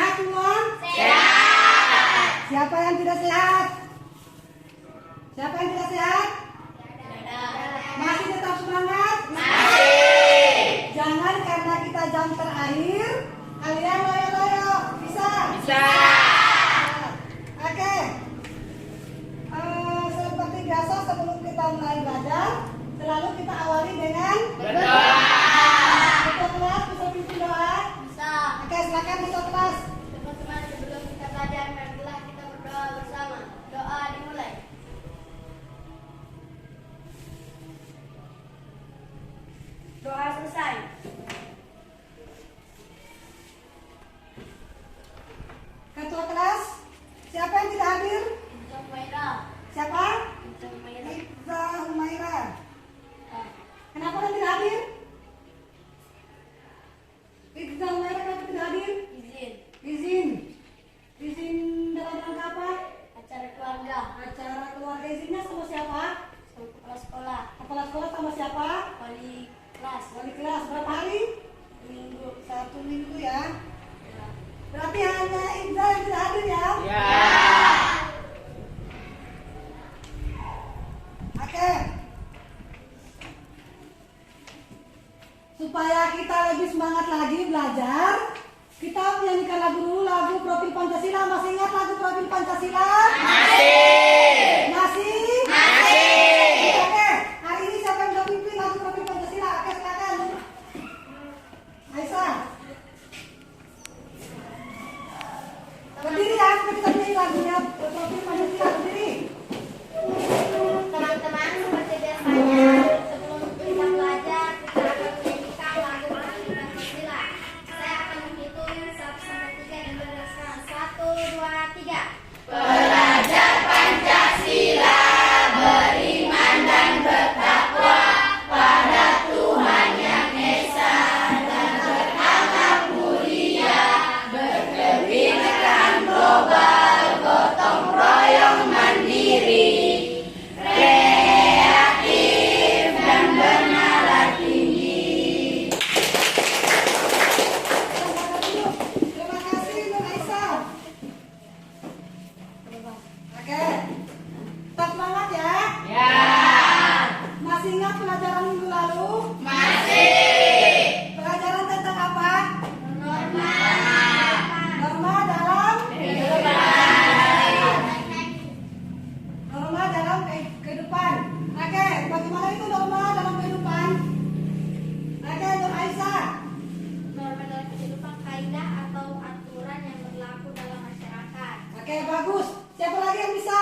Sehat semua? Sehat. Siapa yang tidak sehat? Siapa yang tidak sehat? Masih tetap semangat? Masih. Jangan karena kita jam terakhir kalian loyo-loyo. Bisa? Bisa. Oke. Seperti biasa sebelum kita mulai belajar, selalu kita awali dengan Berdoa. Ketua kelas bisa pimpin doa? Bisa. Oke, silakan ketua kelas. Teman-teman, sebelum kita belajar, marilah kita berdoa bersama. Doa dimulai. Doa selesai. Ketua kelas, siapa yang tidak hadir? Ibu Maira. Siapa? Ibu Maira. Iza Humaira. Kenapa dia tidak hadir? Iza Humaira kenapa tidak hadir? Izin. Izin. Izin dalam rangka apa? Acara keluarga. Acara keluarga. Izinnya sama siapa? Kepala sekolah. Kepala sekolah sama siapa? Wali kelas. Wali kelas. Berapa hari? Minggu. 1 minggu ya. Berarti hanya Iza yang tidak hadir ya? Ya. Oke. Supaya kita lebih semangat lagi belajar, kita menyanyikan lagu dulu, lagu Profil Pancasila. Masih ingat lagu Profil Pancasila? Masih. Masih? Masih. Oke, hari ini siapa yang bisa pimpin lagu Profil Pancasila? Oke, silakan. Aisyah. Berdiri ya, kita nyanyi lagunya Profil Pancasila. Berdiri. Teman-teman, seperti biasanya, sebelum kita belajar, kita akan menyanyikan lagu Profil Pancasila. Saya akan menghitung 1 sampai 3 dan berdasarkan 1, 2, 3. Belajar Pancasila, beriman dan bertakwa pada Tuhan Yang Esa dan berakhlak mulia, berkebinekaan global, gotong royong mandiri, kreatif dan bernalar tinggi. Terima kasih Nur Aisyah. Oke, tetap semangat ya. Ya. Masih ingat pelajaran minggu lalu? Masih. Pelajaran tentang apa? Norma. Norma dalam norma dalam kehidupan. Oke, bagaimana itu norma dalam kehidupan? Oke, Nur Aisyah. Norma dalam kehidupan kaidah atau aturan yang berlaku dalam masyarakat. Oke, bagus. Siapa lagi yang bisa?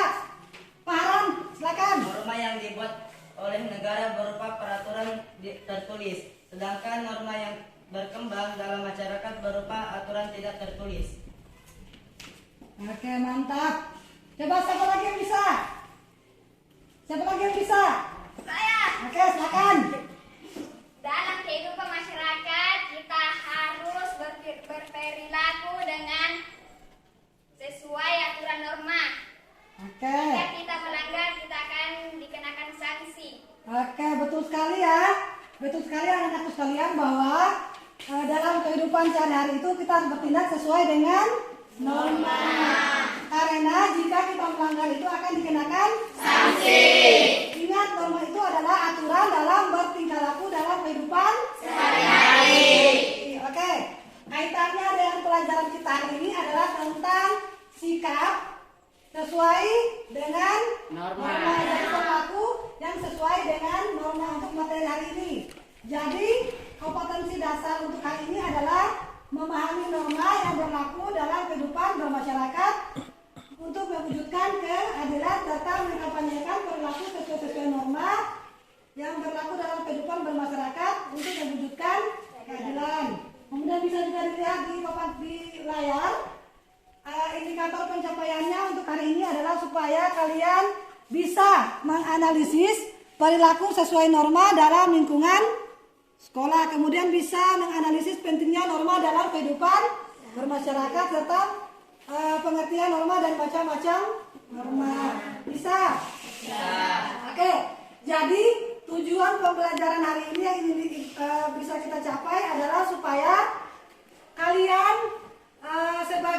Pak Haran, silakan. Norma yang dibuat oleh negara berupa peraturan tertulis, sedangkan norma yang berkembang dalam masyarakat berupa aturan tidak tertulis. Oke, mantap. Coba siapa lagi yang bisa? Siapa lagi yang bisa? Saya. Oke, silakan. Dalam kehidupan masyarakat, kita harus berperilaku dengan sesuai aturan norma. Oke. Jika kita melanggar, kita akan dikenakan sanksi. Oke, betul sekali ya. Betul sekali anak-anak sekalian bahwa dalam kehidupan sehari-hari itu kita harus bertindak sesuai dengan norma. Karena jika kita melanggar itu akan dikenakan Sanksi. Ingat, norma itu adalah aturan dalam bertingkah laku dalam kehidupan Sehari-hari. Oke, kaitannya dengan pelajaran kita hari ini adalah tentang sikap sesuai dengan norma dan perilaku yang sesuai dengan norma untuk materi hari ini. Jadi, kompetensi dasar untuk hari ini adalah memahami norma yang berlaku dalam kehidupan bermasyarakat untuk mewujudkan keadilan serta mengampanyekan perilaku sesuai norma yang berlaku dalam kehidupan bermasyarakat untuk mewujudkan keadilan. Kemudian bisa juga dilihat di papan di layar. Indikator pencapaiannya untuk hari ini adalah supaya kalian bisa menganalisis perilaku sesuai norma dalam lingkungan sekolah. Kemudian bisa menganalisis pentingnya norma dalam kehidupan bermasyarakat serta pengertian norma dan macam-macam norma. Bisa? Oke, jadi tujuan pembelajaran hari ini yang bisa kita capai adalah supaya kalian sebagai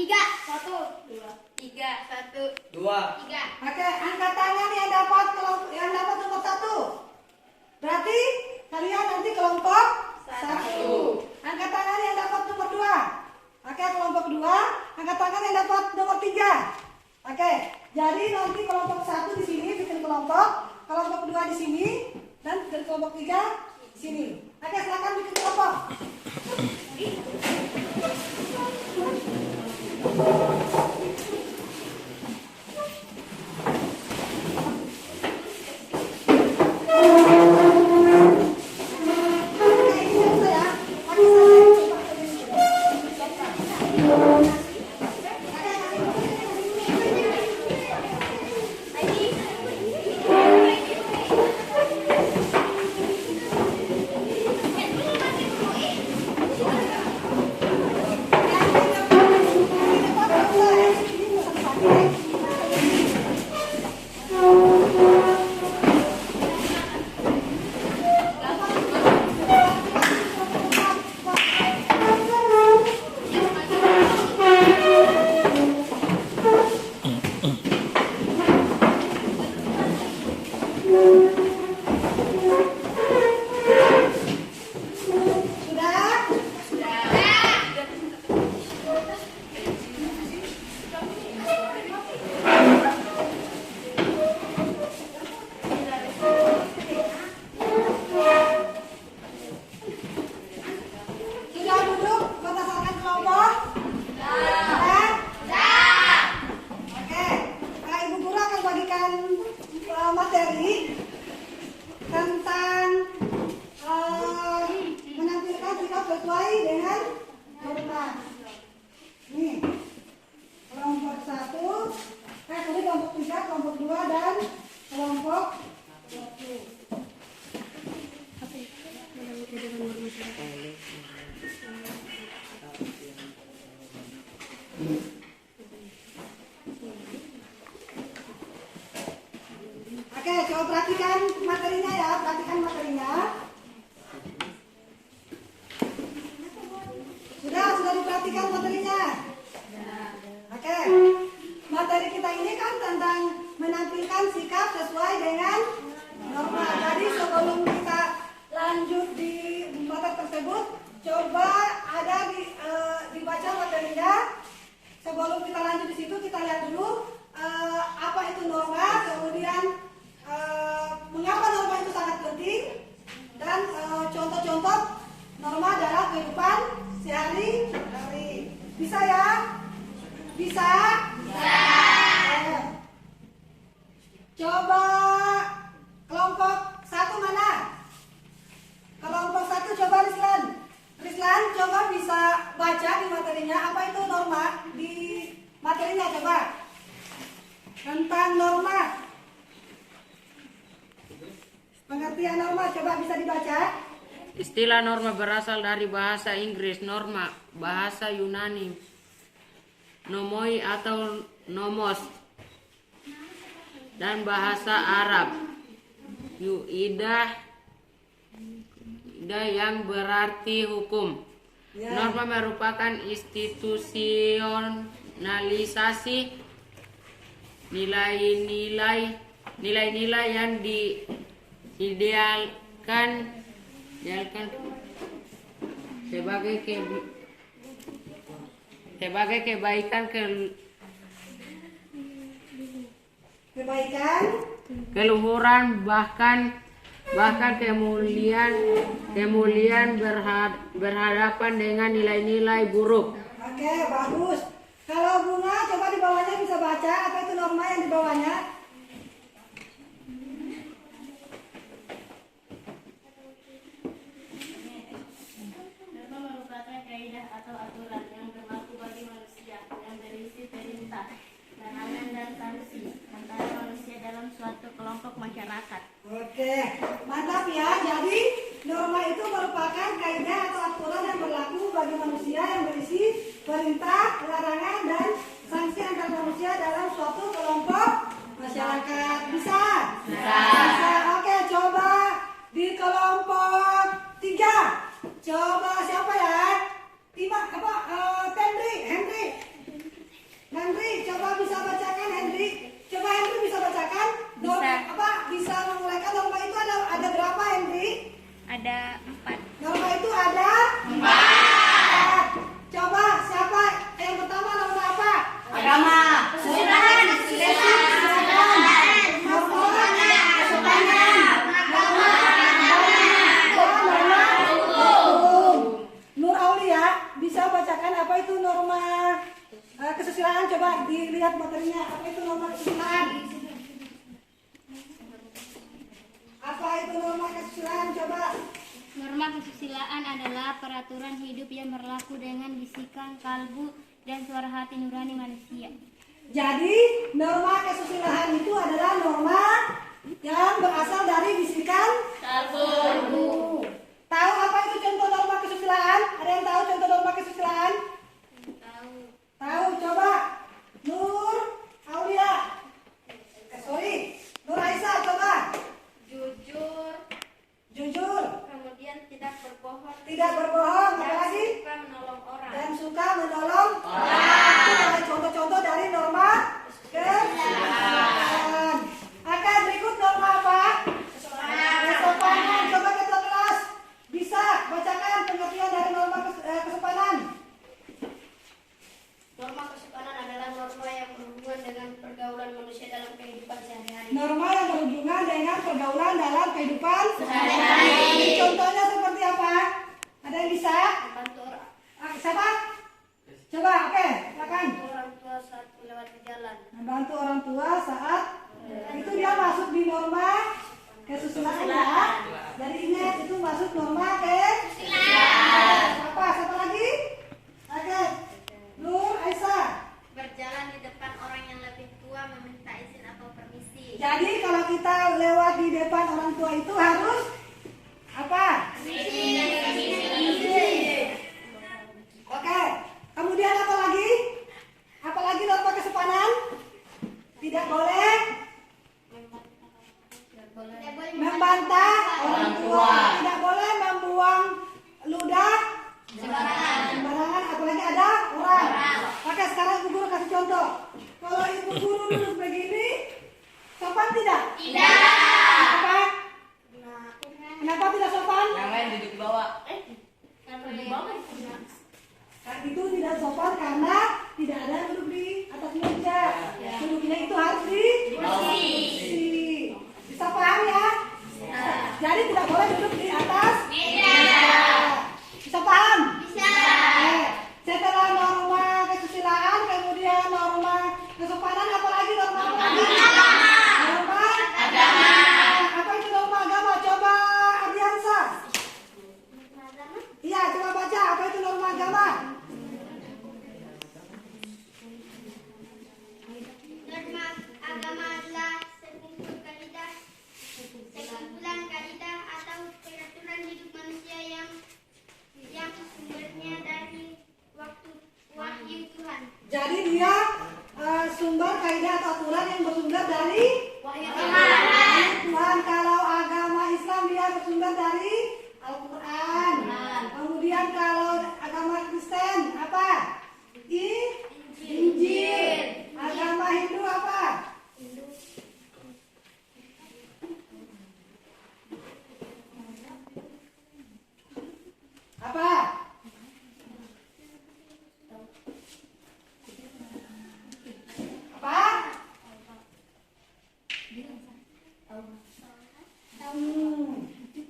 3. 1, 2, 3. 1, 2. 3. Oke, angkat tangan yang dapat nomor 1. Berarti kalian nanti kelompok 1. Angkat tangan yang dapat nomor 2. Oke, kelompok 2. Angkat tangan yang dapat nomor 3. Oke, jadi nanti kelompok 1 di sini bikin kelompok 2 di sini, dan kelompok 3 di sini. Oke, silakan bikin kelompok. Materi tentang menampilkan sikap sesuai dengan norma. Nih, kelompok 1, kelompok 3, kelompok 2, dan kelompok 1. Oke, coba perhatikan materinya ya, perhatikan materinya. Sudah diperhatikan materinya. Oke, materi kita ini kan tentang menampilkan sikap sesuai dengan norma. Jadi sebelum kita lanjut di materi tersebut, coba ada dibaca materinya. Sebelum kita lanjut di situ, kita lihat dulu apa itu norma, kemudian mengapa norma itu sangat penting, dan contoh-contoh norma dalam kehidupan sehari-hari. Bisa ya? Bisa? Bisa. Coba kelompok 1 mana? Kelompok 1 coba Rislan coba bisa baca di materinya apa itu norma di materinya, coba tentang norma. Pengertian norma coba bisa dibaca. Istilah norma berasal dari bahasa Inggris norma, bahasa Yunani nomoi atau nomos, dan bahasa Arab yu'idah yang berarti hukum. Norma merupakan institusionalisasi nilai-nilai yang idealkan sebagai kebaikan kebaikan, keluhuran, bahkan kemuliaan berhadapan dengan nilai-nilai buruk. Oke, bagus. Kalau bunga, coba di bawahnya bisa baca apa itu norma yang di bawahnya. Norma merupakan kaidah atau aturan yang berlaku bagi manusia yang berisi perintah, larangan dan sanksi antara manusia dalam suatu kelompok masyarakat. Oke, mantap ya. Jadi norma itu merupakan kaidah atau aturan yang berlaku bagi manusia yang berisi perintah, larangan dan sanksi antar manusia dalam suatu kelompok masyarakat. Bisa? Bisa. Oke, coba di kelompok 3. Coba siapa ya? Henry, coba bisa bacakan Henry. Coba Henry bisa bacakan. Norma bisa menguraikan norma itu ada berapa Henry? Ada 4. Norma itu ada 4. Coba siapa yang pertama norma apa? Agama. Kesusilaan. Nur Aulia bisa bacakan apa itu norma kesusilaan? Coba dilihat materinya. Apa itu norma kesusilaan? Apa itu norma kesusilaan? Coba. Norma kesusilaan adalah peraturan hidup yang berlaku dengan bisikan kalbu dan suara hati nurani manusia. Jadi norma kesusilaan itu adalah norma yang berasal dari bisikan kalbu. Tahu apa itu contoh norma kesusilaan? Ada yang tahu contoh norma kesusilaan? Tahu, coba. Nur Aulia. Nur Aisyah, coba. Jujur. Kemudian tidak berbohong. Tidak berbohong. Apa lagi? Suka menolong orang. Dan suka menolong orang. Itu adalah contoh-contoh dari norma kesusilaan. Oke, berikut norma apa? Kesopanan. Coba ketua kelas bisa bacakan pengertian dari norma kesopanan. Norma kesopanan adalah norma yang berhubungan dengan pergaulan manusia dalam kehidupan sehari-hari. Norma yang berhubungan dengan pergaulan dalam kehidupan sehari-hari. Contohnya seperti apa? Ada yang bisa? Membantu orang. Siapa? Coba, oke, silakan. Orang tua saat melewati jalan. Membantu orang tua saat itu dia masuk di norma kesusilaan ya. Jadi ingat itu masuk norma kesusilaan. Siapa lagi? Oke. Nur Aisyah. Berjalan di depan orang yang lebih tua meminta izin atau permisi. Jadi kalau kita lewat di depan orang tua itu harus apa? Oke. Kemudian apa lagi? Apa lagi norma kesopanan? Tidak boleh membantah orang tua. Tidak boleh membuang ludah sembarangan. Apalagi ada orang. Oke, sekarang ibu guru kasih contoh. Kalau ibu guru duduk begini, sopan tidak? Tidak. Apa? Kenapa tidak sopan? Yang lain duduk di bawah. Kan itu tidak sopan karena tidak ada yang duduk di atas meja. Duduknya itu harus di kursi. Bisa paham ya? Jadi tidak boleh duduk di atas meja. Bisa paham? Bisa. Setelah norma kesusilaan, kemudian norma kesopanan, apalagi norma apa lagi? Norma agama.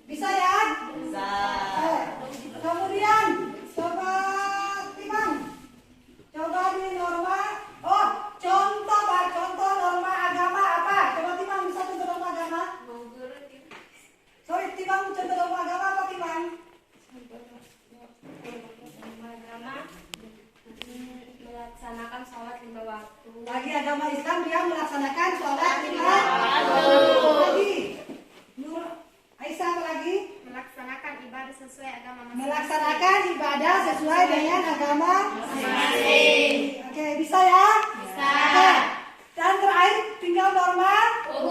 Bisa ya? Bisa. Kemudian coba Timang. Coba di norma. Oh, contoh Pak, contoh norma agama apa? Coba Timang bisa contoh norma agama? Sorry, Timang contoh norma agama apa Timang? Agama melaksanakan sholat 5 waktu. Bagi agama Islam dia melaksanakan sholat 5 waktu. Lagi. Nur Aisyah apa lagi? Melaksanakan ibadah sesuai agama masing-masing. Melaksanakan ibadah sesuai dengan agama masing-masing. Oke, bisa ya? Bisa. Oke. Dan terakhir tinggal norma hukum.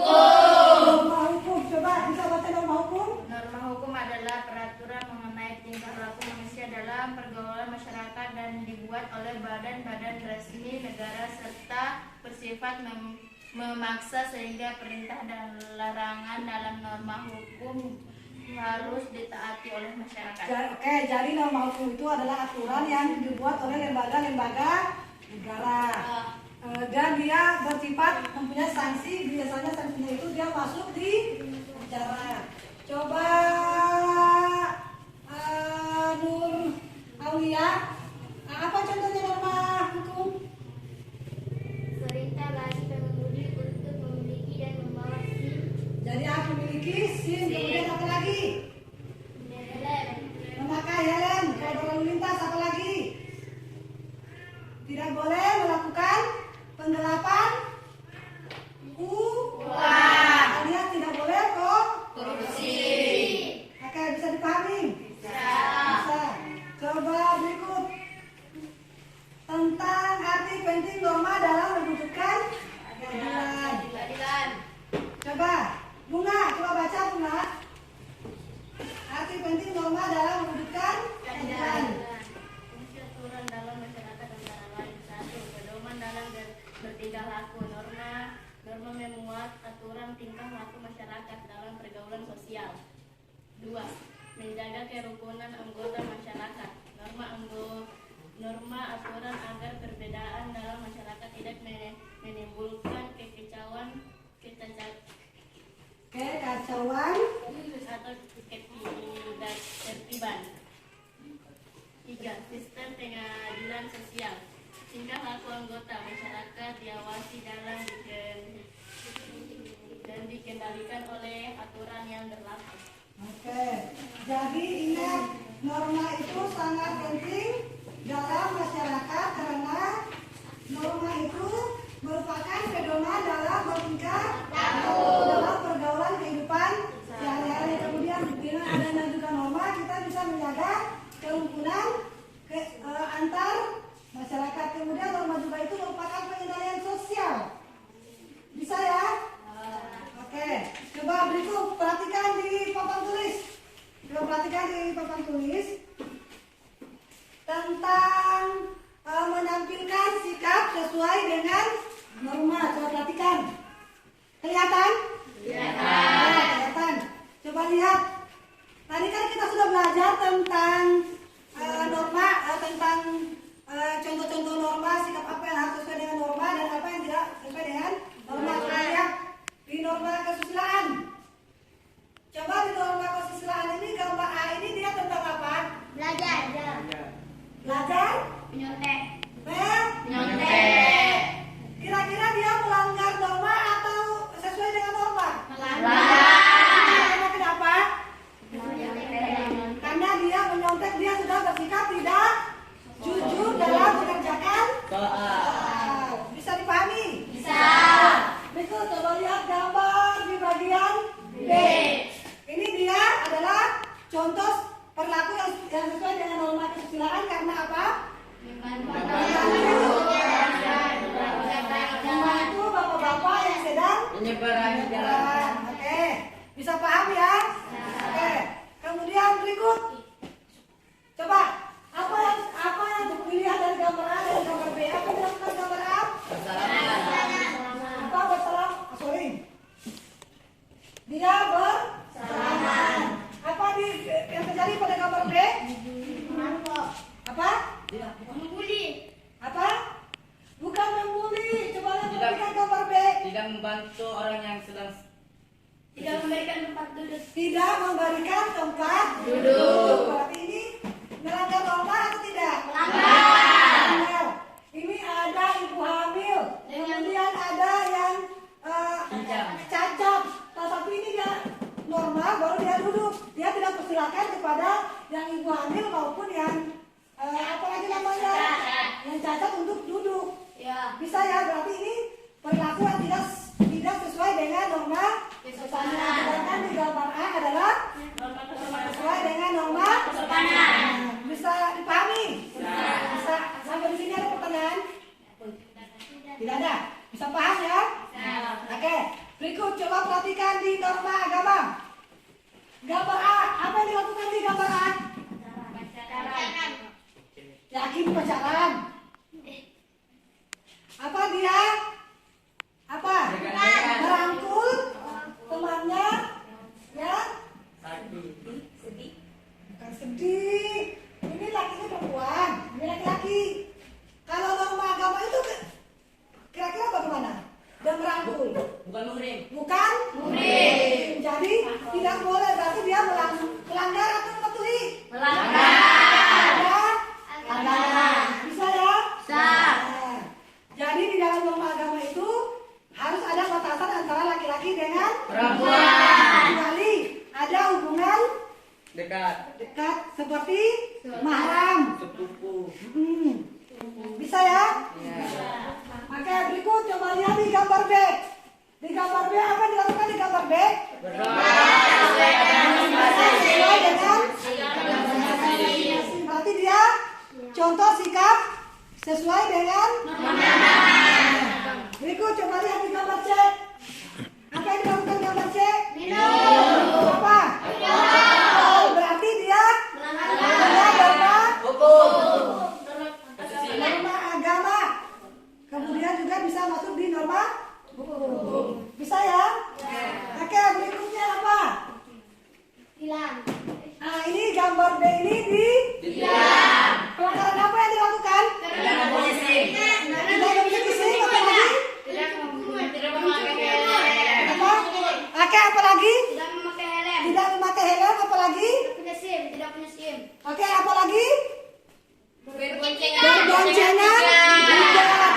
Norma hukum. Coba bisa baca norma hukum? Norma hukum adalah peraturan mengenai tingkah laku manusia dalam pergaulan masyarakat dan dibuat oleh badan-badan resmi negara serta bersifat memaksa sehingga perintah dan larangan dalam norma hukum harus ditaati oleh masyarakat. Oke, jadi norma hukum itu adalah aturan yang dibuat oleh lembaga-lembaga negara. Dan dia bersifat mempunyai sanksi, biasanya sanksinya itu dia masuk di penjara. Coba Nur Aulia, apa contohnya norma hukum? Perintah bagi pengemudi untuk memiliki dan membawa SIM, Jadi harus memiliki SIM, kemudian apa lagi? helm, Memakai helm, kalau berlalu lintas apa lagi? Tidak boleh melakukan penggelapan uang. Alias tidak boleh korupsi. Oke, bisa dipahami? Bisa. Coba berikut tentang arti penting norma dalam mewujudkan keadilan. Coba Bunga, coba baca Bunga. Arti penting norma dalam mewujudkan keadilan. fungsi aturan dalam masyarakat antara lain: 1. Pedoman dalam bertingkah laku. Norma memuat aturan tingkah laku masyarakat dalam pergaulan sosial. 2. Menjaga kerukunan anggota masyarakat. Norma aturan agar perbedaan dalam masyarakat tidak menimbulkan kekacauan atau ketidaktertiban. 3. Sistem pengadilan sosial. Tingkah laku anggota masyarakat diawasi dan dikendalikan oleh aturan yang berlaku. Oke, jadi ingat norma itu sangat penting dalam masyarakat karena norma itu merupakan pedoman dalam bertingkah laku dalam pergaulan kehidupan sehari-hari. Kemudian dengan adanya juga norma kita bisa menjaga kerukunan antar masyarakat. Kemudian norma juga itu merupakan pengendalian sosial. Bisa ya? Oke, coba berikut perhatikan di papan tulis. Coba perhatikan di papan tulis tentang menampilkan sikap sesuai dengan norma. Coba perhatikan. Kelihatan? Kelihatan. Coba lihat. Tadi kan kita sudah belajar tentang norma, tentang contoh-contoh norma, sikap apa yang harus sesuai dengan norma dan apa yang tidak sesuai dengan norma. Coba lihat di norma kesusilaan. Coba di norma kesusilaan ini gambar A ini dia tentang apa? Belajar. Belajar? Menyontek. Menyontek. Kira-kira dia melanggar norma atau sesuai dengan norma? Melanggar. Kenapa? Karena dia menyontek, dia sudah bersikap tidak jujur dalam mengerjakan soal. Bisa dipahami? Bisa. Berikut coba lihat gambar di bagian B. Ini dia adalah contoh perilaku yang sesuai dengan norma kesusilaan karena apa? Membantu bapak-bapak yang sedang menyeberang. Oke, bisa paham ya? Oke. Kemudian berikut, coba apa yang dilihat dari gambar A dan gambar B? Apa yang dilakukan gambar A? Apa bersalam? Sorry. Dia bersalaman. Apa yang terjadi pada gambar B? Apa? Membuli. Apa? Bukan membuli. Coba lihat gambar B. Tidak membantu orang yang sedang Tidak memberikan tempat duduk. Tidak memberikan tempat duduk. Berarti ini melanggar norma atau tidak? Melanggar. Ini ada ibu hamil, kemudian ada yang cacat, tetapi ini dia normal baru dia duduk. Dia tidak persilakan kepada yang ibu hamil maupun yang apalagi namanya yang cacat untuk duduk. Ya. Bisa ya, berarti ini perlakuan tidak sesuai dengan norma. Sedangkan di gambar A adalah sesuai dengan norma. Bisa dipahami? Bisa. Sampai di sini ada pertanyaan? Tidak ada. Bisa paham ya? Oke. Berikut coba perhatikan di norma agama. Gambar A, apa yang dilakukan di gambar A? Yakin pacaran. Apa dia? Apa? Merangkul temannya yang bukan sedih. Ini laki-laki perempuan, ini laki-laki. Kalau norma agama itu kira-kira bagaimana? Dan merangkul. bukan muhrim. Bukan? Jadi tidak boleh, berarti dia melanggar atau mematuhi? Melanggar. Bisa ya? Nah, jadi di dalam norma agama itu harus ada batasan antara laki-laki dengan perempuan. Kecuali ada hubungan Dekat. seperti mahram. Sepupu. Bisa ya? Ya. Oke, berikut coba lihat di gambar B. Di gambar B apa yang dilakukan di gambar B? Sesuai dengan berarti dia contoh sikap sesuai dengan berikut coba lihat di gambar C. Apa yang dilakukan di gambar C? Minum. Apa? Berarti dia norma agama. Kemudian juga bisa masuk di norma hukum. Bisa ya? Oke, berikutnya apa? Nah, ini gambar B ini di pelanggaran apa yang dilakukan? Tidak menggunakan kisi, apa lagi? Apa? Oke, apa lagi? Tidak memakai helm, apa lagi? Tidak punya SIM. Oke, apa lagi? Berboncengan. Berboncengan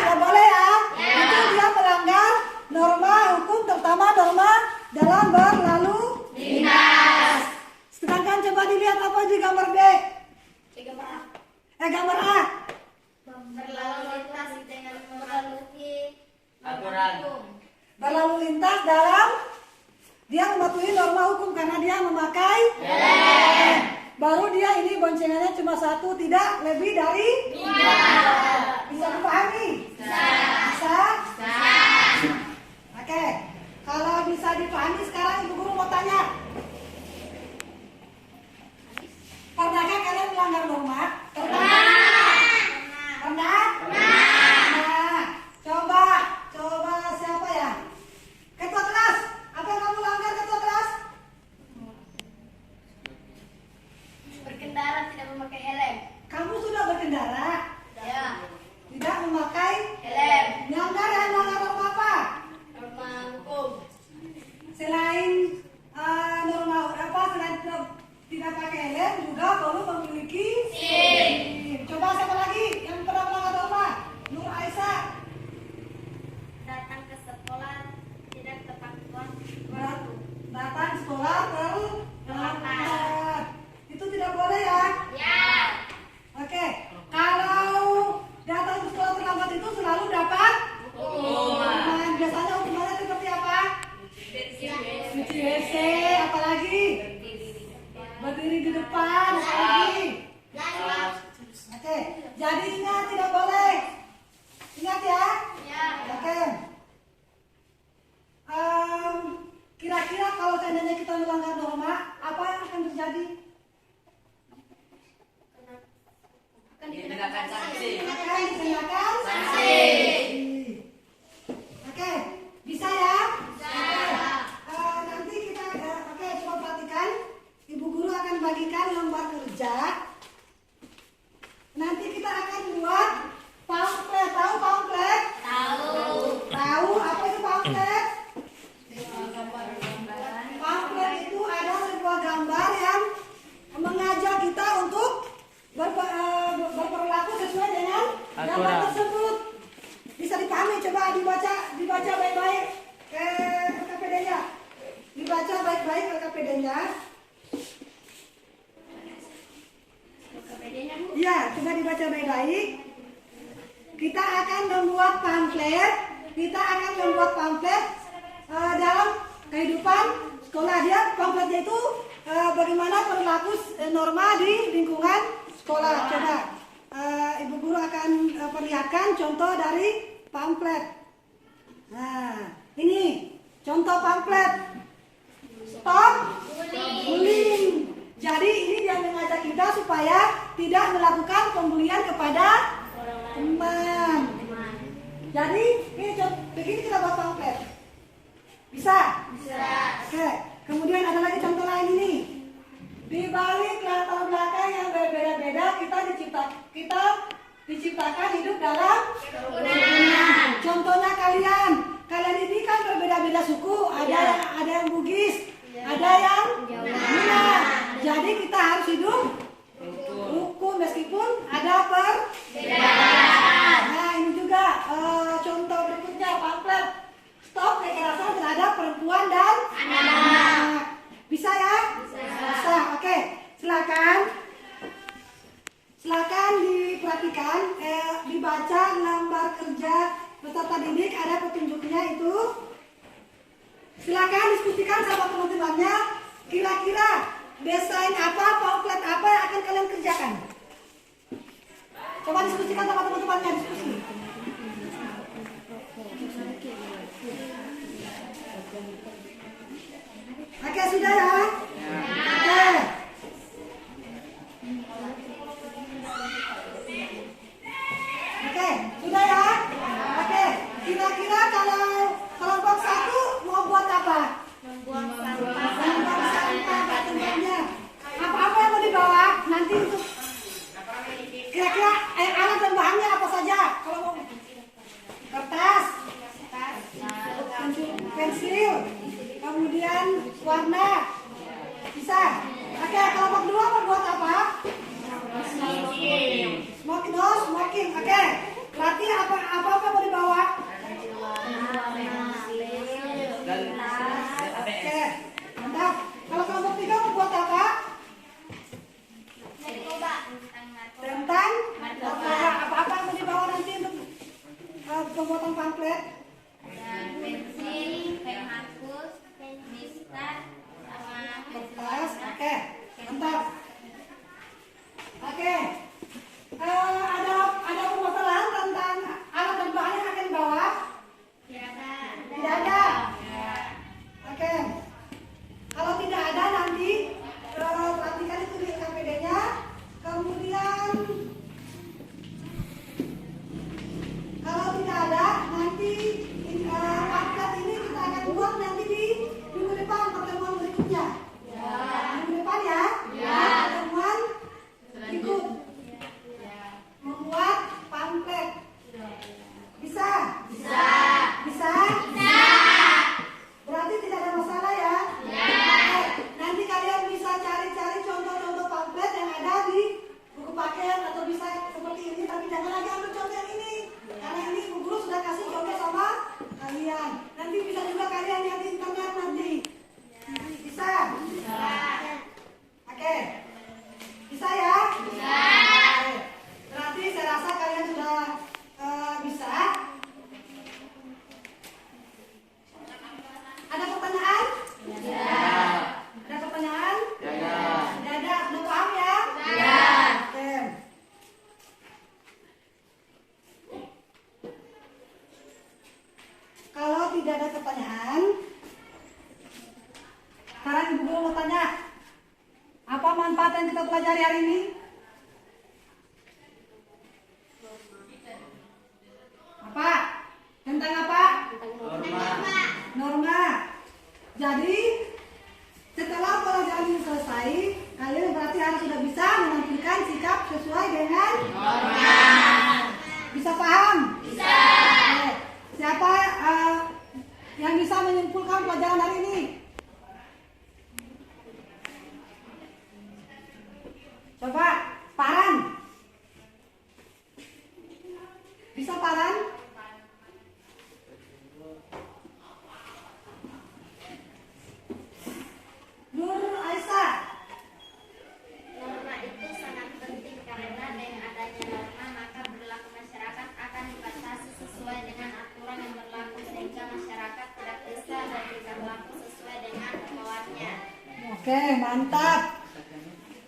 tidak boleh ya. Itu dia melanggar norma hukum, terutama norma dalam berlalu lintas. Sedangkan coba dilihat apa di gambar B. Gambar A. Berlalu lintas dengan mematuhi Aturan. Berlalu lintas dalam dia mematuhi norma hukum karena dia memakai helm. Baru dia ini boncengannya cuma satu, tidak lebih dari 2. Bisa dipahami? Bisa? Oke. Kalau bisa dipahami sekarang ibu guru mau tanya. Pernahkah kalian melanggar norma? Pernah? Nah, coba siapa ya? Ketua kelas. Apa yang kamu langgar ketua kelas? Berkendara tidak memakai helm. Kamu sudah berkendara, Ya. tidak memakai Helm. melanggar norma apa? Norma hukum. Selain norma apa? Selain tidak pakai helm juga perlu memiliki SIM. Coba siapa lagi yang pernah melanggar norma? Nur Aisyah. Datang ke sekolah tidak tepat waktu. Datang sekolah terlambat. Itu tidak boleh ya? Ya. Oke. Kalau datang ke sekolah terlambat itu selalu dapat hukuman. Biasanya hukumannya seperti apa? Cuci WC, apalagi? Berdiri di depan, apalagi? Oke. Jadi ingat tidak boleh. Ingat ya? Ya. Oke. Kira-kira kalau seandainya kita melanggar norma, apa yang akan terjadi? Dikenakan sanksi. Akan dikenakan sanksi. Oke, bisa ya? Nanti kita coba perhatikan. Ibu guru akan bagikan lembar kerja. Nanti kita akan buat pamflet. Tahu pamflet? Tahu apa itu pamflet? KPD-nya. KPD-nya, Bu. Iya, coba dibaca baik-baik. Kita akan membuat pamflet. Dalam kehidupan sekolah. Dia pamfletnya itu bagaimana perilaku norma di lingkungan sekolah. Coba Ibu Guru akan perlihatkan contoh dari pamflet. Nah, ini contoh pamflet. Stop bullying. Jadi ini dia mengajak kita supaya tidak melakukan pembulian kepada teman. Jadi ini begini kita buat pamflet. Bisa? Bisa. Oke. Kemudian ada lagi contoh lain ini. Di balik latar belakang yang berbeda-beda kita diciptakan hidup dalam kerukunan. Contohnya kalian ini kan berbeda-beda suku. Ada yang Bugis, ada yang Minang. Jadi kita harus hidup rukun meskipun ada perbedaan. Nah ini juga contoh berikutnya pamflet stop kekerasan terhadap perempuan dan anak. Bisa ya? Bisa. Oke, silakan diperhatikan, dibaca lembar kerja peserta didik, ada petunjuknya itu. Silakan diskusikan sama teman-temannya. Kira-kira desain apa, pamflet apa yang akan kalian kerjakan? Coba diskusikan sama teman-temannya, diskusi. Oke, sudah ya? Oke. Oke, sudah ya? Oke, kira-kira kalau kelompok 1 mau buat apa? Membuang Membuang sampah tempatnya. Apa-apa yang mau dibawa nanti untuk kira-kira alat dan bahannya apa saja? Kalau mau kertas, pensil, kemudian warna, bisa. Oke, kelompok 2 mau buat apa? Smoking. Oke, berarti apa mau dibawa? Oke, mantap. Kalau kelompok 3 mau buat apa? Tentang apa yang mau dibawa nanti untuk pembuatan pamflet? Pensil, pen hapus, mistar, sama Kertas. Oke, mantap. Oke, ada permasalahan tentang alat dan bahan yang akan dibawa? Tidak ada. Oke, kalau tidak ada nanti perhatikan itu di KPD-nya. Kemudian kalau tidak ada nanti pamflet ini kita akan buat nanti di minggu depan pertemuan berikutnya. Minggu depan ya. Pertemuan ikut membuat pamflet. Bisa? Berarti tidak ada masalah ya? Oke, nanti kalian bisa cari-cari contoh-contoh pamflet yang ada di buku paket atau bisa seperti ini, tapi jangan lagi ambil contoh yang ini. Karena ini Bu Guru sudah kasih contoh sama kalian. Nanti bisa juga kalian lihat di internet nanti. Bisa? Oke. Bisa ya? Oke. Berarti saya rasa kalian sudah bisa. Ada pertanyaan? Ada pertanyaan? Tidak ada. Sudah paham ya? Oke. Kalau tidak ada pertanyaan, sekarang Ibu Guru mau tanya, apa manfaat yang kita pelajari hari ini? Apa? Tentang apa? Norma. Jadi setelah pelajaran ini selesai, kalian berarti harus sudah bisa menampilkan sikap sesuai dengan norma. Bisa paham? Bisa. Oke. Siapa yang bisa menyimpulkan pelajaran hari ini? Coba, Paran. Bisa Paran? Nur Oke, mantap.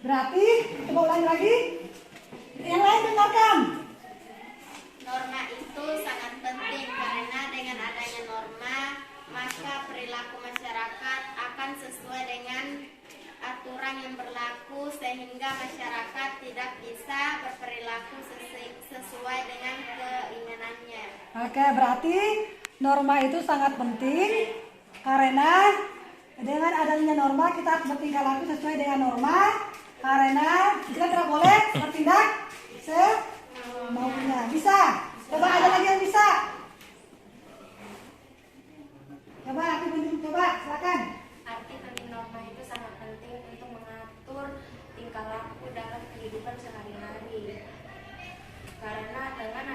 Berarti coba ulangi lagi. Yang lain dengarkan. Norma itu sangat penting karena dengan adanya norma, maka perilaku masyarakat akan sesuai dengan aturan yang berlaku sehingga masyarakat tidak bisa berperilaku sesuai dengan keinginannya. Oke, berarti norma itu sangat penting karena dengan adanya norma kita harus bertingkah laku sesuai dengan norma karena kita tidak boleh bertindak semaunya. Bisa? Coba ada lagi yang bisa? Coba aku tunjuk, coba silakan. Arti penting norma itu sangat penting untuk mengatur tingkah laku dalam kehidupan sehari-hari. Karena dengan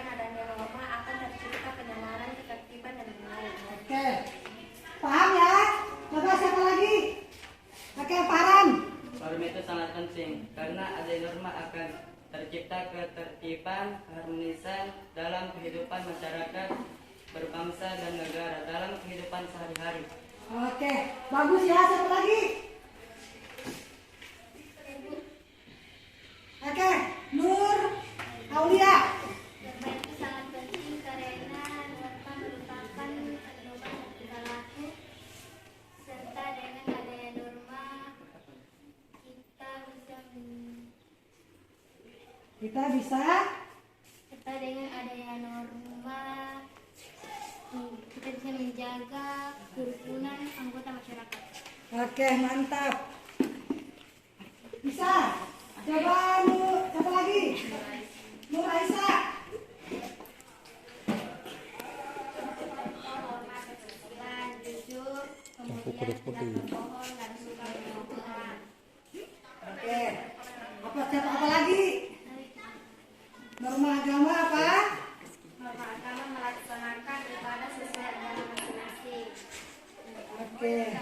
adanya norma akan tercipta kenyamanan, ketertiban dan lain-lain. Oke, paham ya? Coba siapa lagi? Oke, Farhan. Norma itu sangat penting karena adanya norma akan tercipta ketertiban, keharmonisan dalam kehidupan masyarakat, berbangsa dan negara dalam kehidupan sehari-hari. Oke, bagus ya. Siapa lagi? Oke, Nur Aulia. Norma itu sangat penting karena norma merupakan pedoman tingkah laku serta dengan adanya norma Kita bisa menjaga kerukunan anggota masyarakat. Oke, mantap. Bisa. Coba Nur, siapa lagi? Nur Aisyah. Norma kesusilaan, jujur, kemudian tidak berbohong dan suka berbohongan. Oke. Apa lagi? Norma agama apa? Norma agama melaksanakan ibadah sesuai agama masing-masing. Oke.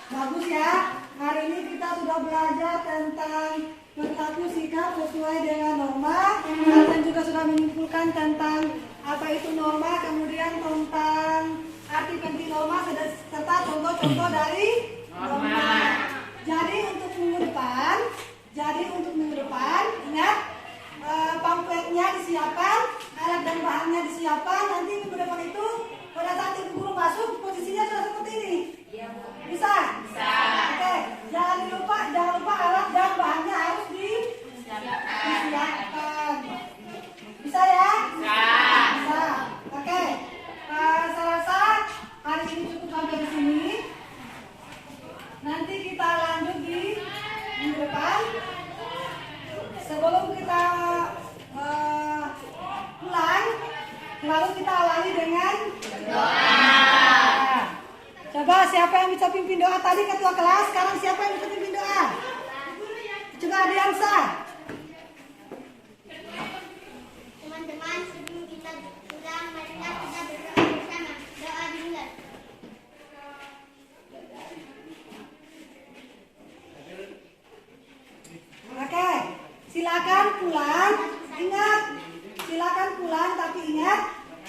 Bagus ya. Hari ini kita sudah belajar tentang berlaku sikap sesuai dengan norma. Kalian juga sudah menyimpulkan tentang apa itu norma, kemudian tentang arti penting norma serta contoh-contoh dari norma. Jadi untuk minggu depan, ingat pamfletnya disiapkan, alat dan bahannya disiapkan. Nanti minggu depan itu pada saat ibu guru masuk posisinya sudah seperti ini. Bisa? Bisa. Oke, jangan lupa alat dan bahannya harus disiapkan. Bisa ya? Bisa. Oke. Saya rasa hari ini cukup sampai di sini. Nanti kita lanjut di minggu depan. Sebelum kita pulang, lalu kita awali dengan doa. Coba siapa yang bisa pimpin doa tadi ketua kelas? Sekarang siapa yang bisa pimpin doa? Coba Adiansa. Teman-teman, sebelum kita pulang, mari kita berdoa bersama. Doa dimulai. Oke, silakan pulang. Ingat, silakan pulang, tapi ingat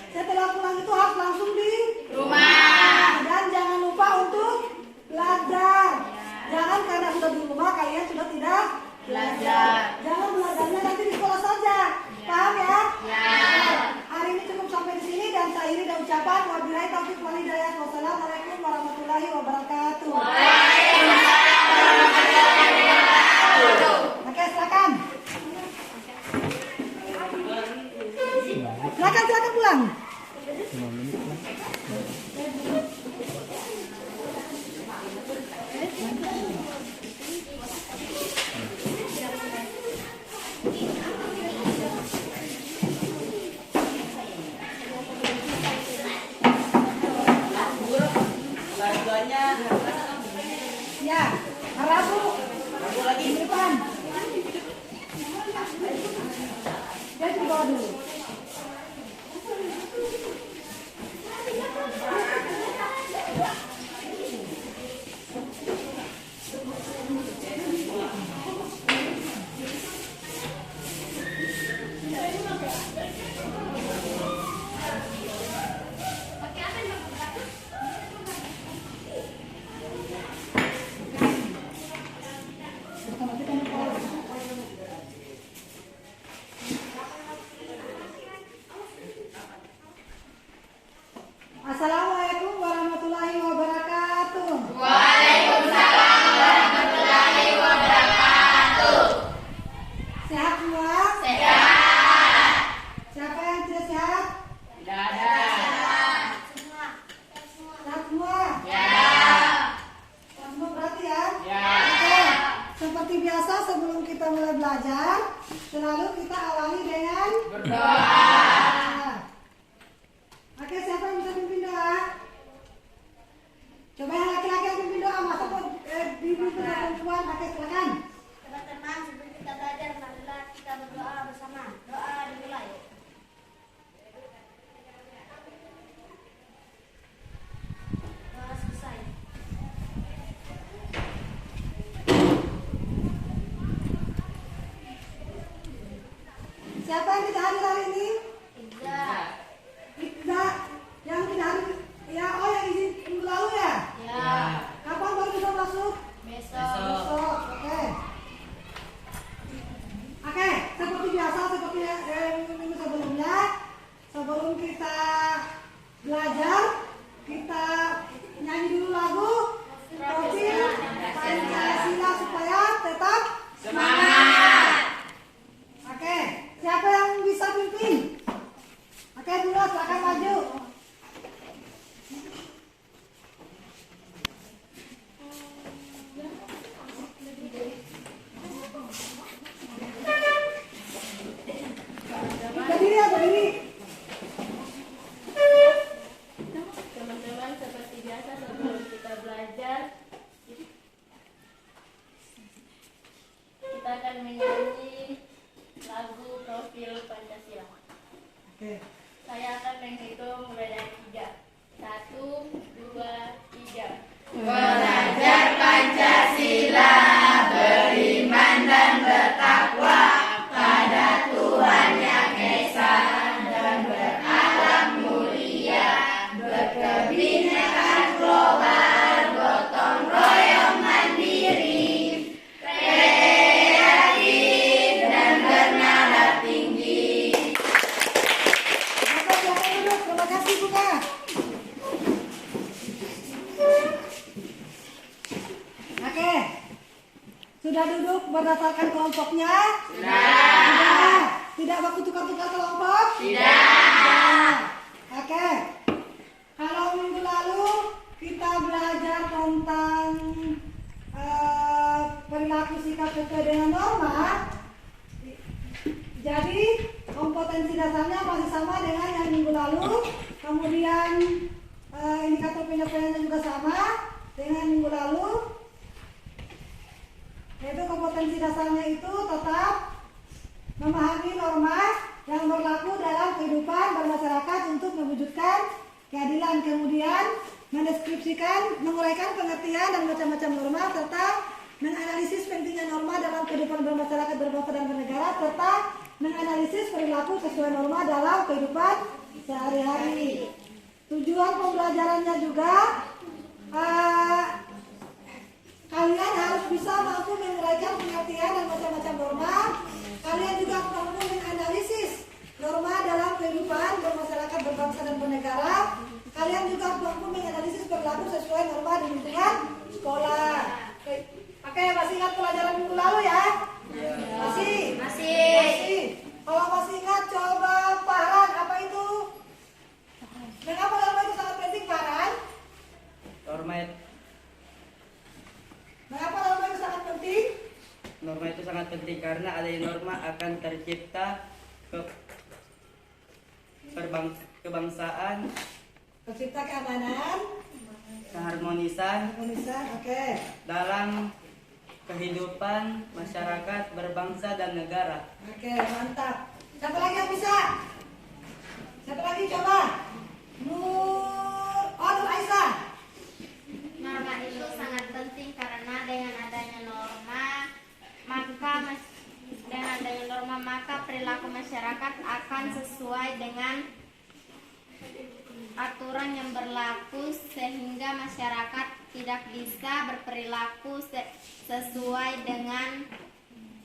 setelah pulang itu harus langsung di rumah. Dan jangan lupa untuk belajar. Jangan karena sudah di rumah kalian sudah tidak belajar. Jangan belajarnya nanti di sekolah saja. Paham ya? Hari ini cukup sampai di sini dan saya iri dan ucapan wabillahi taufiq wal hidayah. Wassalamualaikum warahmatullahi wabarakatuh. Oke, silakan. Silakan pulang. Ya, Rabu lagi di depan. Dia di bawah dulu. kita mulai belajar, selalu kita awali dengan Berdoa. Oke, siapa yang bisa pimpin doa? Coba yang laki-laki yang pimpin doa, masa kok pimpin perempuan? Oke, silakan. Teman-teman, sebelum kita belajar, marilah kita berdoa bersama. Doa dimulai. Doa selesai. Siapa yang tidak hadir hari ini? Tidak. Tidak. Yang tidak hadir, ya, oh yang izin minggu lalu ya? Ya. Kapan baru bisa masuk? Besok. Besok, oke. Oke, seperti biasa, seperti minggu sebelumnya, sebelum kita belajar, kita nyanyi dulu lagu Profil Pancasila supaya tetap semangat. Oke, siapa yang bisa pimpin? Oke, dulu silakan maju. Berdiri ya, berdiri. Teman-teman, seperti biasa sebelum kita belajar, kita akan menyanyi lagu Profil Pancasila. Oke. Saya akan menghitung mulai dari 3. 1, 2, 3. Belajar Pancasila, beriman dan bertakwa pada Tuhan Yang Esa dan berakhlak mulia, berkebinekaan global, gotong royong mandiri, kreatif dan bernada tinggi. Bapak silakan duduk. Terima kasih, Buka. Oke. Sudah duduk berdasarkan kelompoknya? Sudah. Tidak baku tukar-tukar kelompok? Tidak. Oke. Kalau minggu lalu kita belajar tentang perilaku sikap sesuai dengan norma, jadi kompetensi dasarnya masih sama dengan yang minggu lalu. Kemudian indikator penyampaiannya juga sama dengan minggu lalu. Yaitu kompetensi dasarnya itu tetap memahami norma yang berlaku dalam kehidupan bermasyarakat untuk mewujudkan keadilan, kemudian mendeskripsikan, menguraikan pengertian dan macam-macam norma, serta menganalisis pentingnya norma dalam kehidupan bermasyarakat, berbangsa dan bernegara, serta menganalisis perilaku sesuai norma dalam kehidupan sehari-hari. Tujuan pembelajarannya juga kalian harus bisa mampu menguraikan pengertian dan macam-macam norma. Kalian juga mampu menganalisis norma dalam kehidupan bermasyarakat, berbangsa dan bernegara. Kalian juga mampu menganalisis perilaku sesuai norma di lingkungan sekolah. Oke, masih ingat pelajaran minggu lalu ya? Masih. Kalau masih ingat, coba Farhan, apa itu? Mengapa norma itu sangat penting, Farhan? Mengapa norma itu sangat penting? Norma itu sangat penting karena adanya norma akan tercipta kebangsaan, Tercipta keamanan, keharmonisan oke. dalam kehidupan masyarakat, berbangsa dan negara. Oke, mantap. Siapa lagi yang bisa? Siapa lagi coba? Nur Aisyah. Norma itu sangat penting karena dengan adanya norma maka perilaku masyarakat akan sesuai dengan aturan yang berlaku sehingga masyarakat tidak bisa berperilaku sesuai dengan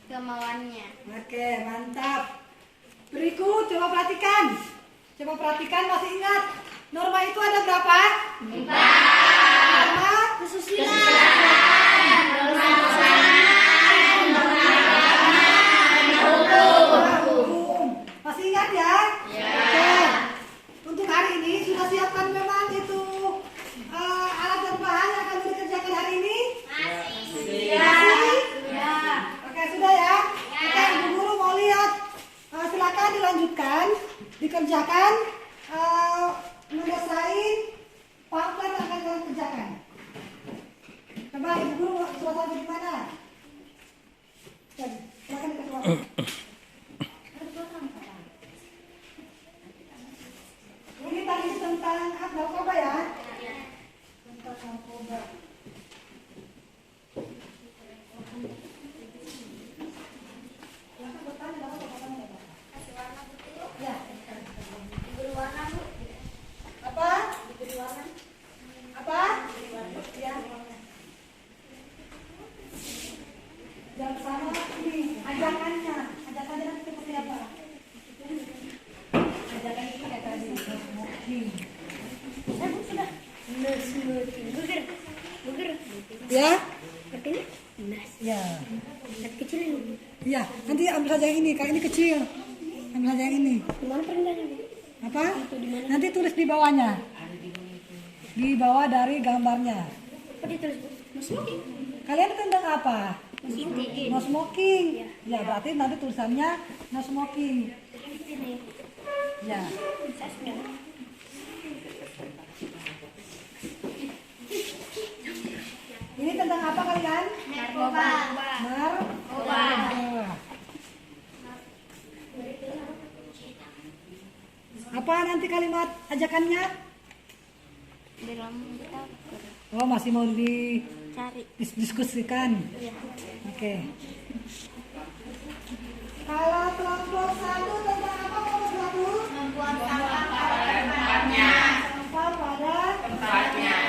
kemauannya. Oke, mantap. Beriku, coba perhatikan. Masih ingat norma itu ada berapa? 4. Norma kesusilaan. Masih ingat ya? Oke. Untuk hari ini sudah siapkan memang itu alat dan bahan yang akan dikerjakan hari ini? Masih. Oke, sudah ya. kerjakan. Coba ibu guru surat lagi di mana? Silakan dikeluarkan. Ini tadi tentang narkoba ya? Tentang narkoba. Kasih warna putih. Ya. Diberi warna, Bu. Apa? Diberi warna. Apa? Ya. Yang sama ini ajakannya nanti seperti apa? Ajakan itu kayak tadi smoking. Sudah. Smoking. Burger. Ya? Artinya? Nas. Ya. Kecil ini. Iya, nanti ambil saja yang ini, kalau ini kecil. Ambil saja yang ini. Gimana perintahnya, Bu? Apa? Nanti tulis di bawahnya. Di bawah dari gambarnya. Apa ditulis, Bu? Smoking. Kalian tentang apa? Smoking. No smoking. Ya, berarti nanti tulisannya no smoking. Ini. Ya. Saya sudah. Ini tentang apa kalian? Narkoba. Narkoba. Apa nanti kalimat ajakannya? Dalam kita Oh, masih mau didiskusikan. Iya. Oke. Kalau kelompok 1 tentang apa kelompok 1? Membuang sampah pada Tempatnya. Sampah pada Tempatnya.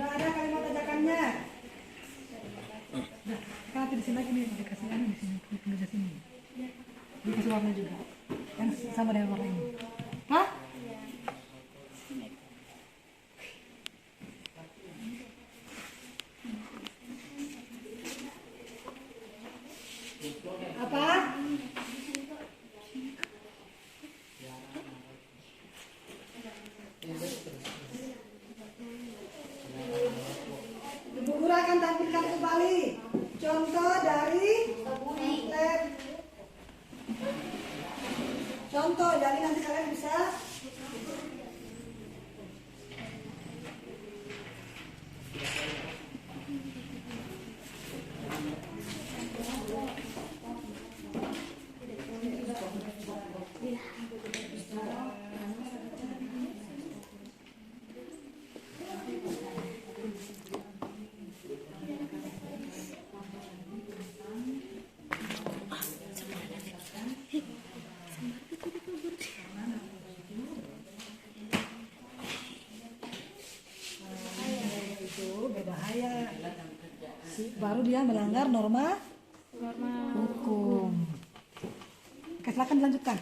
sudah ada kalimat ajakannya. Nah, nanti di sini lagi nih dikasih anu di sini, di sini. Dikasih warna juga. Yang sama dengan warna ini. Hah? Apa? Ibu guru akan tampilkan kembali contoh dari lab. Contoh, jadi nanti kalian bisa berbahaya. Baru dia melanggar norma hukum. Oke, silakan dilanjutkan.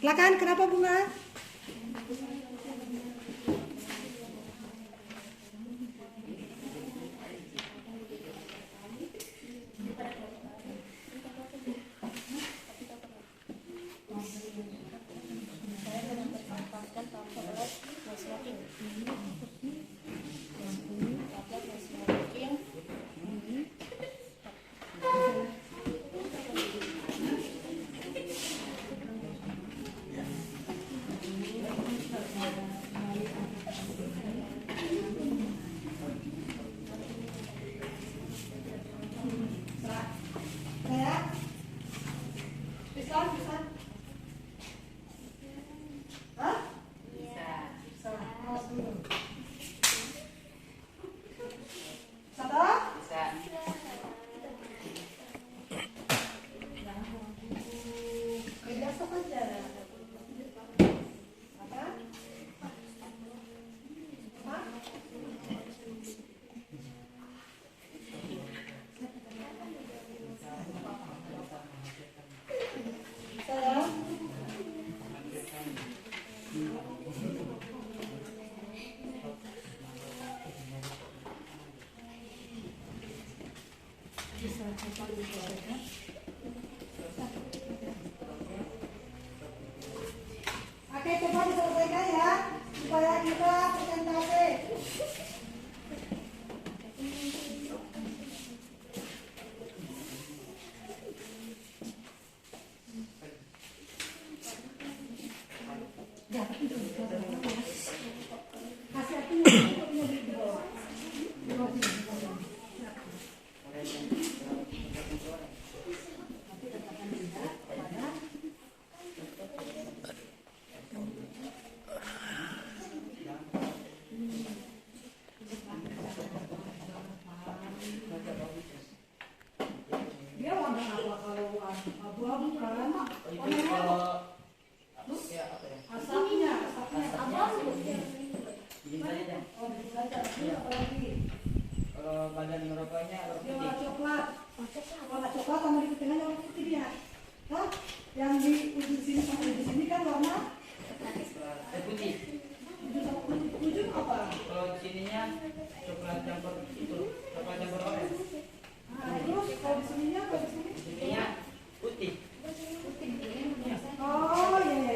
Silakan, kenapa Bunga? Saya bisa. Hah? Bisa. Awas dulu. coklat campur itu, coklat campur orange. Terus kalau di sininya apa di sini? Ininya putih. Oh iya.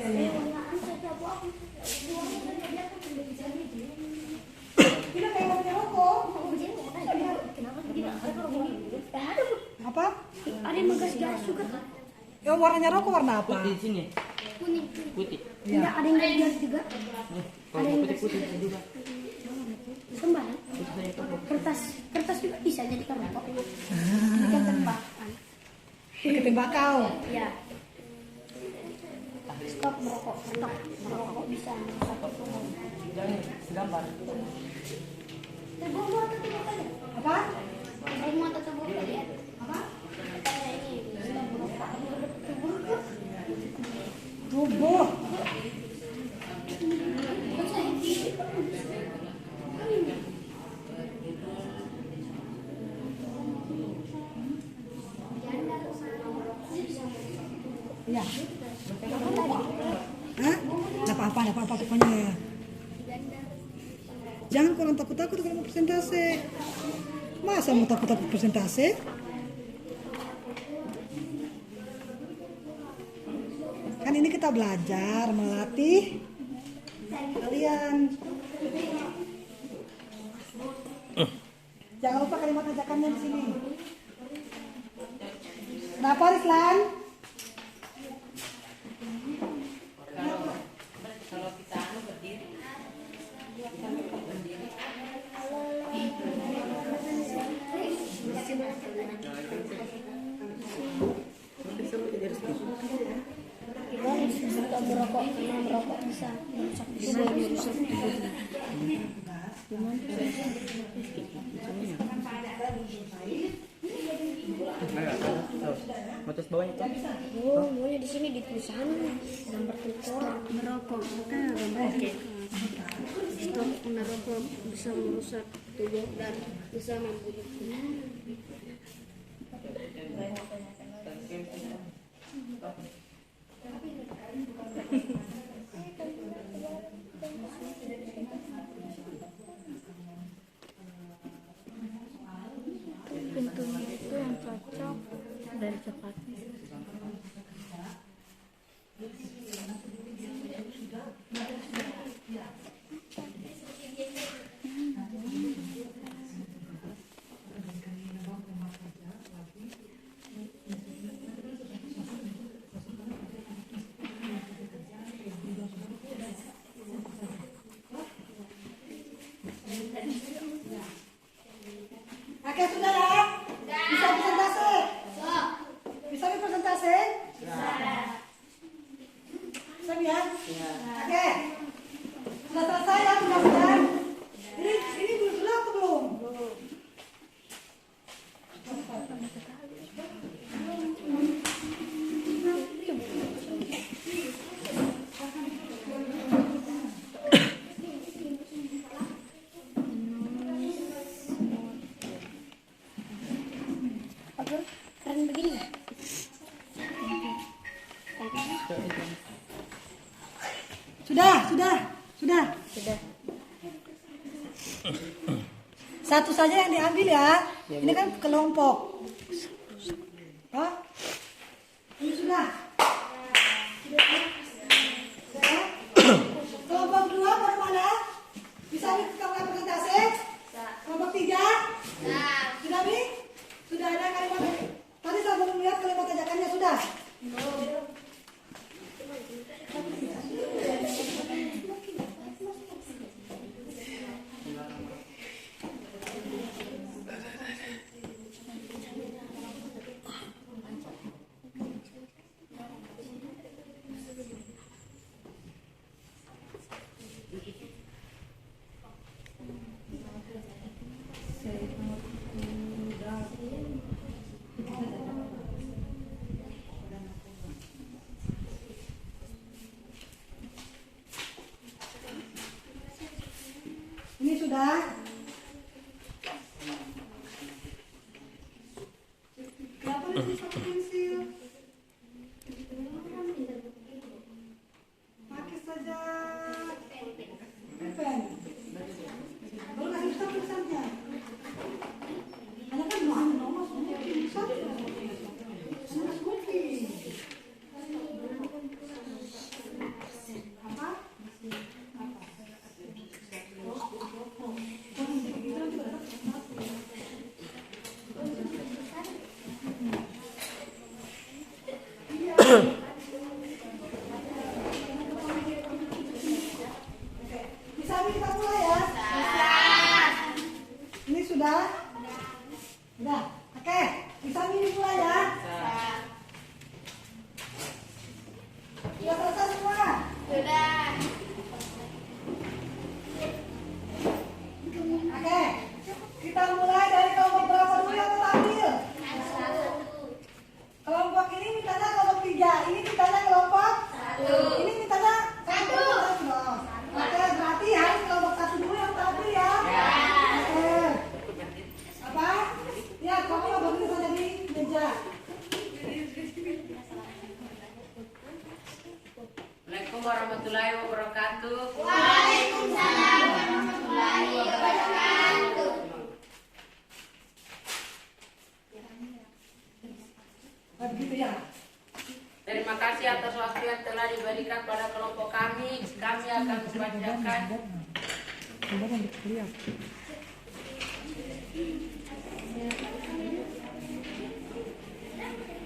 Ini kayak warna rokok. Apa? Ada yang gas juga. Ya warnanya rokok warna apa? Putih di sini. Kuning. Putih. Tidak ada yang gas juga. Kalau mau putih juga. Kembali. Putih saya itu. Kertas juga bisa jadi rokok. Bukan tembakan. Pakai tembakau. Ya. Stop merokok. Stop merokok bisa merusak. Jangan segambar. Terbunuh atau tidak ada? Apa? Terbunuh atau terbunuh ya? Apa? Katanya ini stop merokok. Terbunuh. Rubuh. Ya. Hah? Nggak apa-apa pokoknya. Jangan kurang takut-takut kalau mau presentasi. Masa mau takut-takut presentasi? Kan ini kita belajar melatih kalian. Jangan lupa kalimat ajakannya di sini. Kenapa Rislan? Kalau kita berdiri. Suka merokok karena merokok bisa merusak Motos bawahnya itu. Oh, maunya di sini di tulisan gambar tutor merokok bukan gambar. Stop merokok bisa merusak tubuh dan bisa membunuh. Pintunya itu yang cocok dari coklatnya. Oke, sudah ya? Bisa presentasi? Bisa presentasi? Bisa ya? Oke. Sudah selesai ya mudah-mudahan. Ini belum sudah atau belum? Keren begini nggak? Sudah. Satu saja yang diambil ya. Ini kan kelompok. Oh? Ini sudah. Kelompok 2 baru mana? Bisa kita presentasi? Kelompok 3? Sudah nih? Sudah ada kalimat. Tadi saya belum lihat kalimat ajakannya sudah. Ini sudah. Kenapa ini pakai pensil? Pakai saja pen. Kalau nggak bisa Gambar yang dilihat.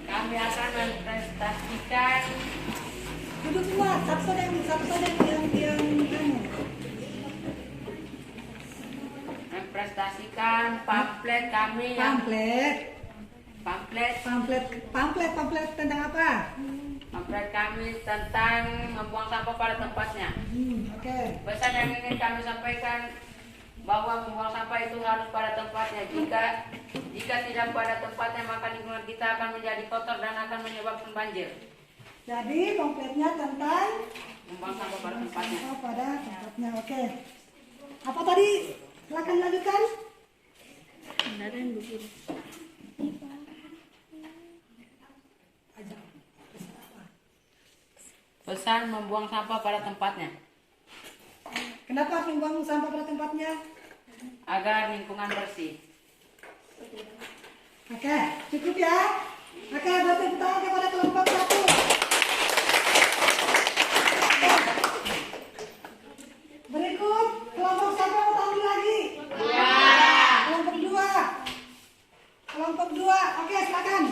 Kami akan mempresentasikan Duduk semua, satu yang mempresentasikan pamflet kami yang pamflet tentang apa? pamflet kami tentang membuang sampah pada tempatnya. Oke. Pesan yang ingin kami sampaikan bahwa membuang sampah itu harus pada tempatnya. Jika tidak pada tempatnya, maka lingkungan kita akan menjadi kotor dan akan menyebabkan banjir. Jadi pamfletnya tentang Membuang sampah pada tempatnya. pada tempatnya. Oke. Apa tadi? Silakan lanjutkan. Kendaraan bubur. Pesan membuang sampah pada tempatnya Kenapa harus membuang sampah pada tempatnya? agar lingkungan bersih. Oke, cukup ya. Oke, berarti kita kepada kelompok 1. Berikut kelompok siapa mau tampil lagi? Kelompok 2. Kelompok 2. Oke, silakan.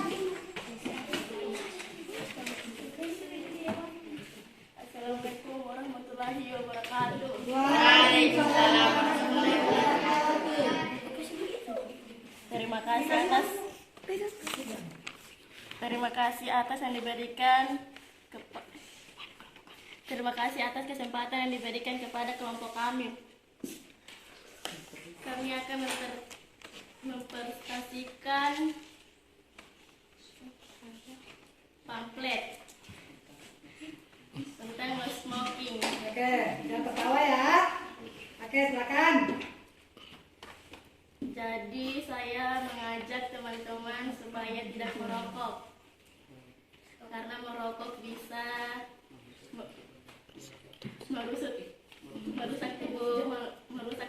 Assalamualaikum warahmatullahi wabarakatuh. Waalaikumsalam. Terima kasih atas yang diberikan terima kasih atas kesempatan yang diberikan kepada kelompok kami. Kami akan mempresentasikan pamflet tentang no smoking. Oke, jangan tertawa ya. Oke, silakan. Jadi saya mengajak teman-teman supaya tidak merokok. Karena merokok bisa merusak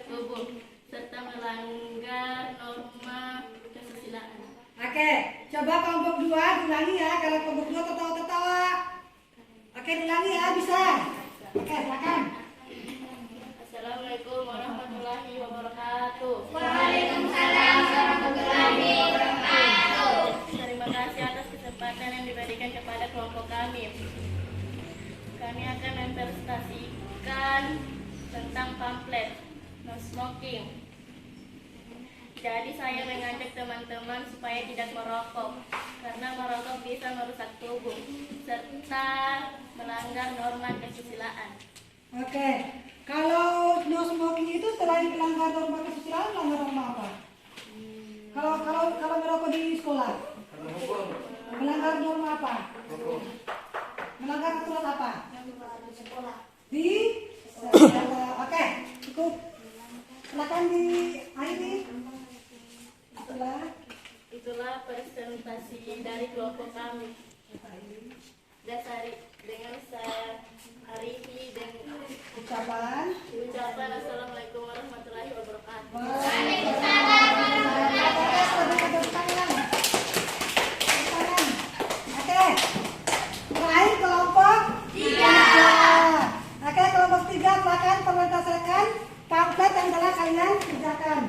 tubuh serta melanggar norma kesusilaan. Oke, coba kelompok 2 diulangi ya. Kalau kelompok 2 tertawa-tertawa. Oke, diulangi ya, bisa. Oke, silakan. Assalamualaikum warahmatullahi wabarakatuh. Waalaikumsalam warahmatullahi wabarakatuh. Terima kasih atas kesempatan yang diberikan kepada kelompok kami. Kami akan mempresentasikan tentang pamflet no smoking. Jadi saya mengajak teman-teman supaya tidak merokok karena merokok bisa merusak tubuh serta melanggar norma kesusilaan. Oke, kalau no smoking itu selain melanggar norma kesusilaan, melanggar norma apa? Kalau merokok di sekolah, melanggar norma apa? Melanggar aturan apa? Di sekolah. Oke, cukup. Silakan di Aini. Itulah presentasi dari kelompok kami. Dasari dengan saya Arifi dan Ucapan. Assalamualaikum warahmatullahi wabarakatuh. Oke, terakhir kelompok 3. Oke, kelompok 3 silakan presentasikan pamflet yang telah kalian kerjakan.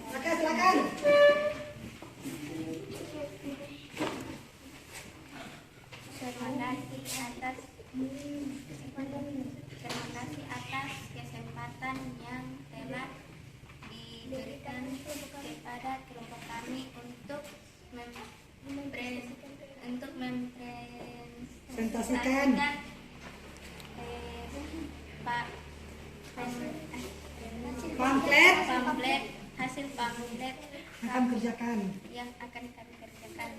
Oke, silakan. Terima kasih atas kesempatan yang telah diberikan kepada kelompok kami untuk Presentasikan. Pamflet hasil pamflet Akan kerjakan. yang akan kami kerjakan.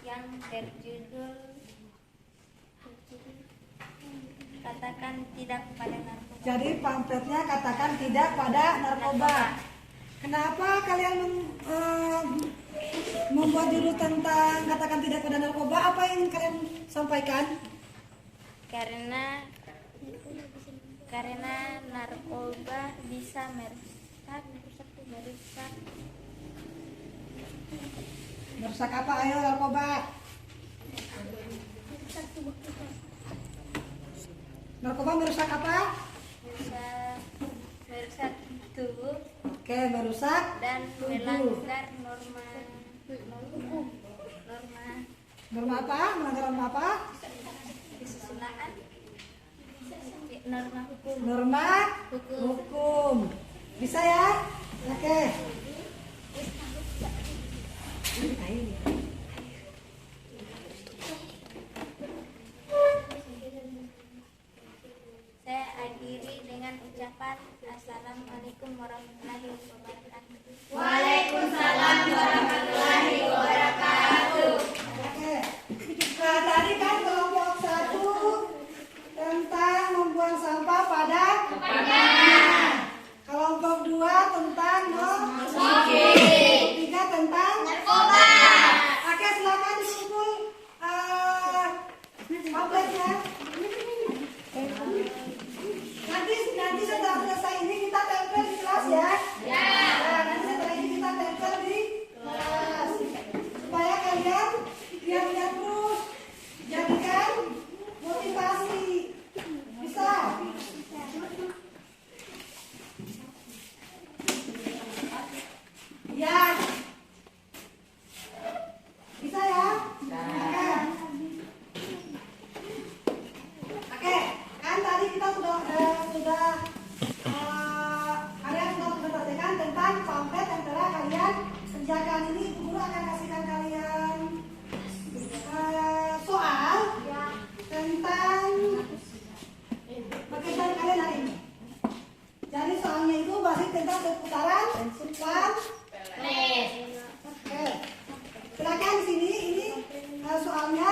Yang berjudul katakan tidak pada narkoba. Jadi pamfletnya katakan tidak pada narkoba. Kenapa kalian membuat judul tentang katakan tidak pada narkoba? Apa yang ingin kalian sampaikan? Karena karena narkoba bisa Merusak apa? Ayo narkoba. Narkoba merusak apa? merusak tubuh Oke, merusak dan tubuh. melanggar norma Norma apa? Melanggar norma apa? kesusilaan, norma hukum. Norma hukum. Bisa ya? Oke. Saya akhiri dengan ucapan Assalamualaikum warahmatullahi wabarakatuh. Waalaikumsalam warahmatullahi wabarakatuh. Oke. Nah, tadi kan kelompok 1 tentang membuang sampah pada tempatnya. Kelompok 2 tentang kelompok 3 tentang narkoba. Oke, silakan dikumpul pamfletnya. Nanti setelah selesai ini kita tempel di kelas ya. Nah, nanti setelah ini kita tempel di kelas supaya kalian lihat-lihat terus, jadikan motivasi. Bisa? Ya. Bisa ya? Oke, kan tadi kita sudah kalian sudah memperhatikan tentang pamflet yang telah kalian kerjakan. Ini guru akan kasihkan kalian soal tentang pekerjaan kalian hari ini. Jadi soalnya itu masih tentang seputaran pamflet. Oke, silakan di sini ini soalnya.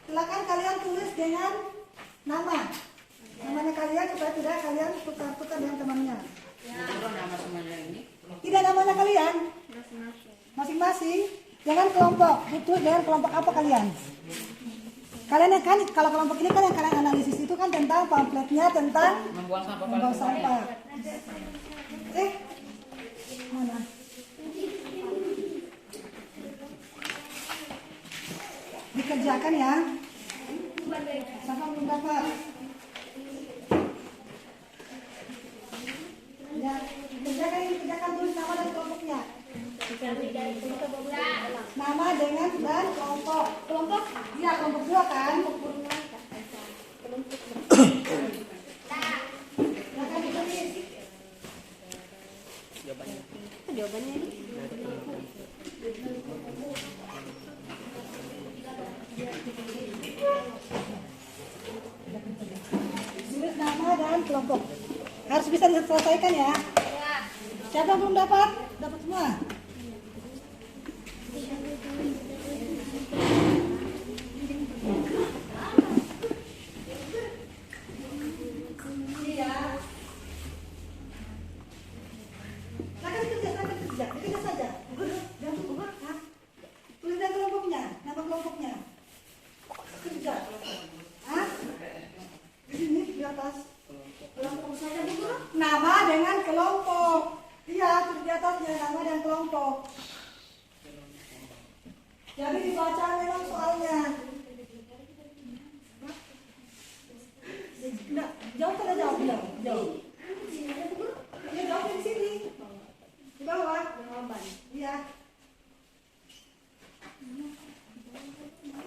Silakan kalian tulis dengan namanya kalian supaya tidak kalian tukar-tukar dengan temannya. Nama semuanya ini. Tidak namanya kalian masing-masing. Jangan kelompok. Betul dengan kelompok apa kalian? Kalian kan kalau kelompok ini kan yang kalian analisis itu kan tentang pamfletnya tentang membuang sampah. Mana? Dikerjakan ya. Siapa belum dapat? Ya, kerjakan tulis nama dan kelompoknya. Nama dengan dan kelompok. Kelompok? Iya, kelompok 2 kan? Silakan ditulis. Jawabannya ini. Tulis nama dan kelompok. Harus bisa diselesaikan ya. Siapa yang belum dapat? Dapat semua. Iya. Silakan dikerja saja. Jangan tunggu. Tulis dan kelompoknya, nama kelompoknya. Kerja. Di sini di atas. Kelompok saja dulu. Nama dengan kelompok. Iya, tulis di atasnya nama dan kelompok. Jadi dibaca memang soalnya. Enggak, jauh kada jauh. Ya jauh di sini. Di bawah. Iya.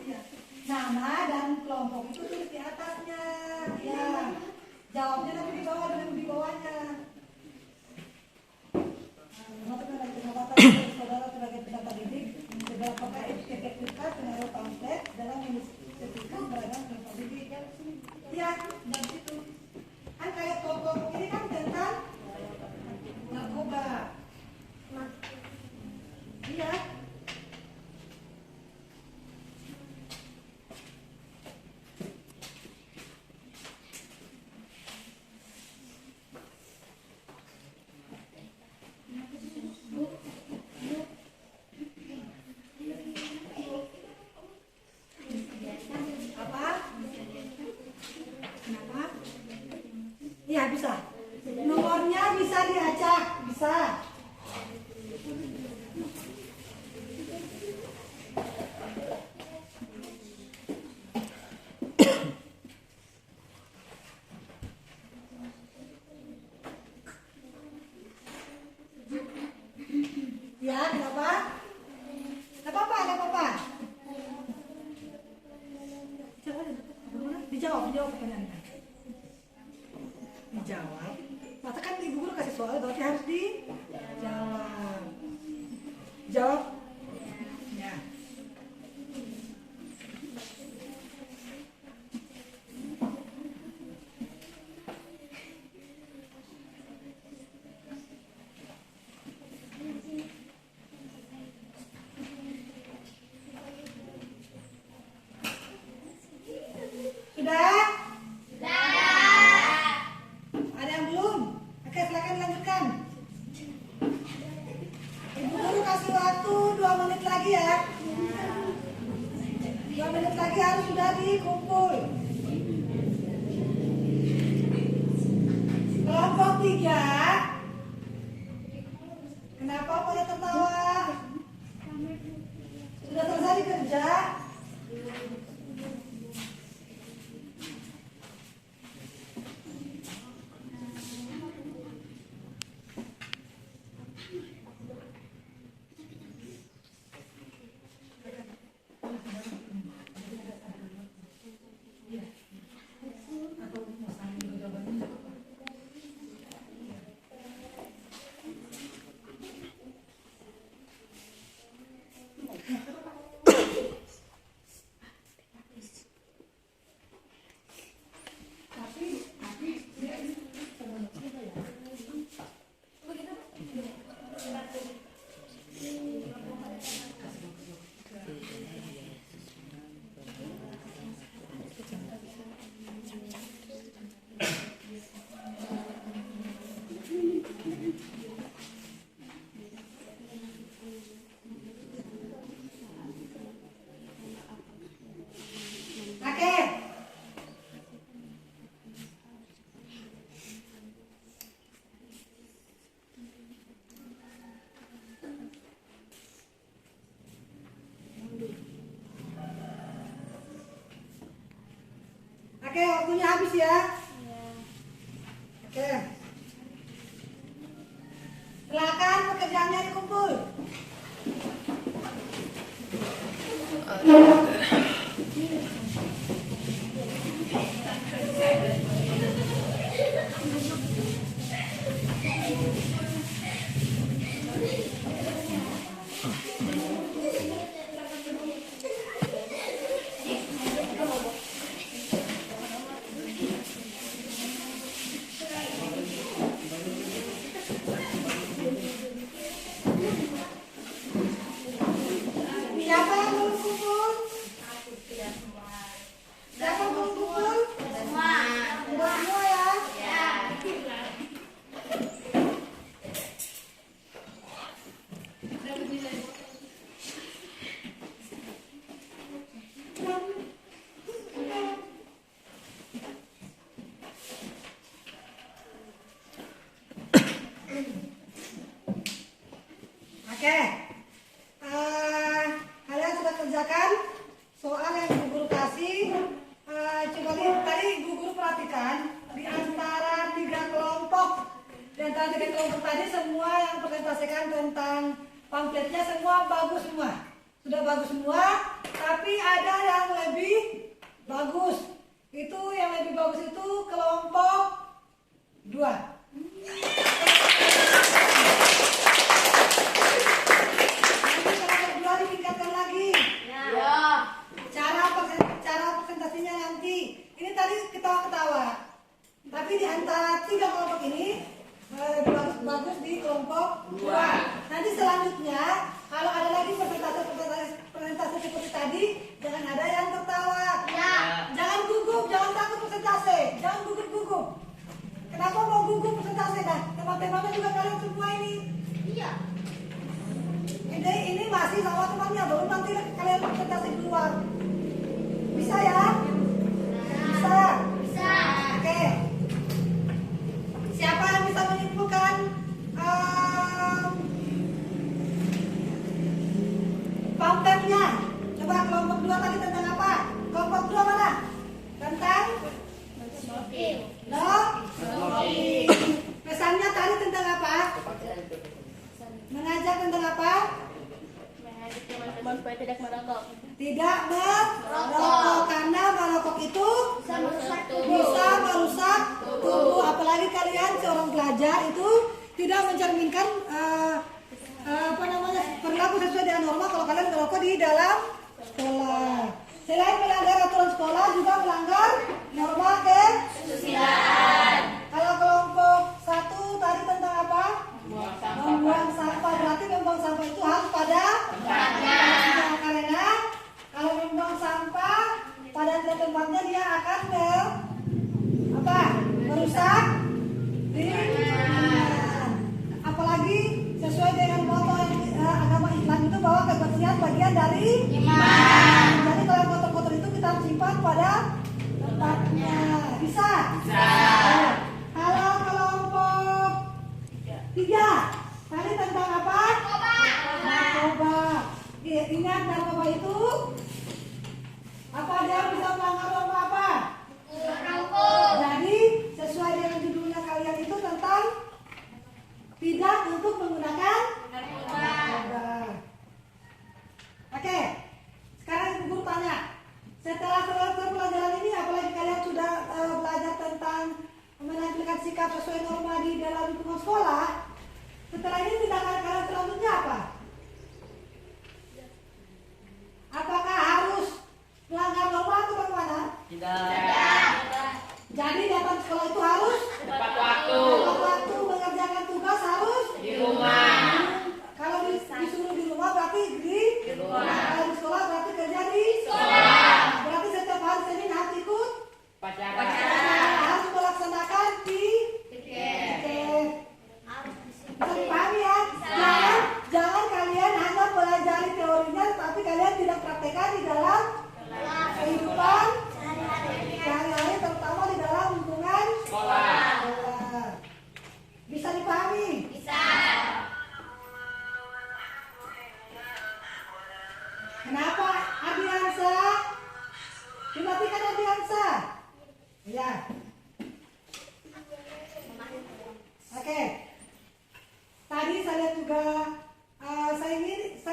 Iya. Nama dan kelompok itu tulis di atasnya. Ya. Jawabnya nanti di bawah dan di bawahnya. Saudara sebagai peserta didik, apakah efektivitas pengaruh pamflet dalam menginstitusikan beragam kelompok didik? Iya, dari situ. Kan kayak kelompok ini kan tentang narkoba. Iya. Apa? Kenapa? Iya bisa. Nomornya bisa diacak, bisa. Ya, kenapa? Gak apa-apa, gak apa-apa. Dijawab pertanyaannya. Dijawab. Masa kan ibu guru kasih soal, berarti harus dijawab. Jawab. Ya. Sudah? Ada yang belum? Oke, silakan lanjutkan. Ibu guru kasih waktu 2 menit lagi ya. 2 menit lagi harus sudah dikumpul. Kelompok 3. Kenapa pada tertawa? Sudah selesai kerja? Oke. Oke, waktunya habis ya. Oke. Silakan pekerjaannya dikumpul. Siapa yang belum kumpul? Siapa yang belum kumpul? Semua ya? Oke. Kalian sudah kerjakan soal yang ibu guru kasih. Coba lihat tadi ibu guru perhatikan di antara 3 kelompok. Di antara 3 kelompok tadi semua yang presentasikan tentang pamfletnya semua bagus semua. Sudah bagus semua, tapi ada yang lebih bagus. Itu yang lebih bagus itu kelompok 2. Ditingkatkan lagi. Cara presentasinya nanti. Ini tadi ketawa-ketawa. Tapi di antara 3 kelompok ini bagus di kelompok 2. Nanti selanjutnya kalau ada lagi presentasi seperti tadi, jangan ada yang tertawa. Jangan gugup, jangan takut presentasi, jangan gugup-gugup. Kenapa mau gugup presentasi dah? Teman-temannya juga kalian semua ini. Iya. Ini masih sama temannya, baru nanti kalian presentasi keluar. Bisa ya? Bisa. Bisa. Oke. menyimpulkan kontennya. Coba kelompok 2 tadi tentang apa? Kelompok 2 mana? Tentang pesannya tadi tentang apa? Mengajak tentang apa? Supaya tidak merokok. Tidak merokok, karena merokok itu bisa merusak tubuh. Apalagi kalian seorang pelajar itu tidak mencerminkan perilaku sesuai dengan norma kalau kalian merokok di dalam sekolah. Selain melanggar aturan sekolah juga melanggar norma kesusilaan. Kalau kelompok 1 tadi tentang apa? Membuang sampah. Berarti membuang sampah itu harus pada tempatnya. Karena kalau membuang sampah pada tempatnya dia akan merusak lingkungan. Apalagi sesuai dengan moto agama Islam itu bahwa kebersihan bagian dari iman. Jadi kalau kotor-kotor itu kita simpan pada tempatnya. Bisa? Kalau kelompok 3 tadi tentang apa? Narkoba. Ingat narkoba itu apa, dia bisa melanggar norma apa? Jadi sesuai dengan judulnya kalian itu tentang tidak untuk menggunakan narkoba. Oke, sekarang Ibu Guru tanya, setelah selesai pelajaran ini apalagi kalian sudah belajar tentang menampilkan sikap sesuai norma di dalam lingkungan sekolah, setelah ini tindakan kalian selanjutnya apa? Apakah harus melanggar norma atau bagaimana? Tidak. Jadi datang sekolah itu harus Tepat waktu. tepat waktu, mengerjakan tugas harus Di rumah. Kalau disuruh di rumah berarti di rumah. Kalau di sekolah berarti kerja di sekolah. Berarti setiap hari Senin harus ikut Pacaran. harus melaksanakan tiket. Bisa dipahami ya? Jangan kalian hanya pelajari teorinya, tapi kalian tidak praktekkan di dalam kehidupan sehari-hari, terutama di dalam lingkungan Sekolah. Bisa dipahami? Kenapa Adiansa? Dimatikan Adiansa? Ya. Oke. Tadi saya lihat juga, saya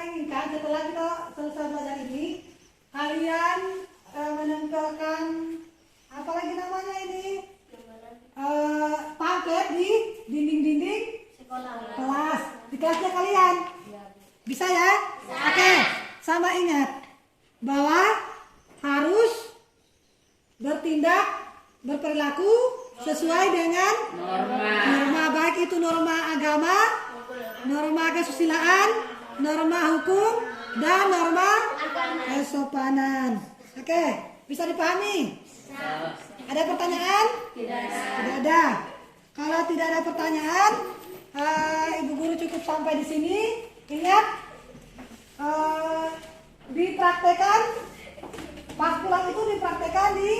inginkan setelah kita selesai belajar ini, kalian menempelkan apa lagi namanya ini? Pamflet di dinding-dinding kelas, di kelasnya kalian. Bisa ya? Oke. Sama ingat bahwa harus bertindak, berperilaku sesuai dengan norma, baik itu norma agama, norma kesusilaan, norma hukum, dan norma kesopanan. Oke, bisa dipahami? Ada pertanyaan? Tidak ada. Kalau tidak ada pertanyaan, Ibu Guru cukup sampai di sini. Ingat, dipraktekan, pas pulang itu dipraktekan di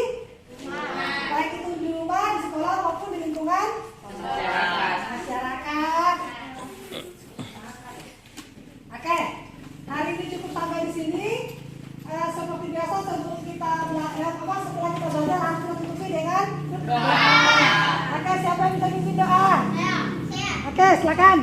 baik itu di rumah, di sekolah maupun di lingkungan masyarakat. Oke, hari ini cukup sampai di sini. Seperti biasa sebelum kita setelah kita belajar harus menutupi dengan doa. Oke, siapa yang bisa bimbing doa? Oke, silakan.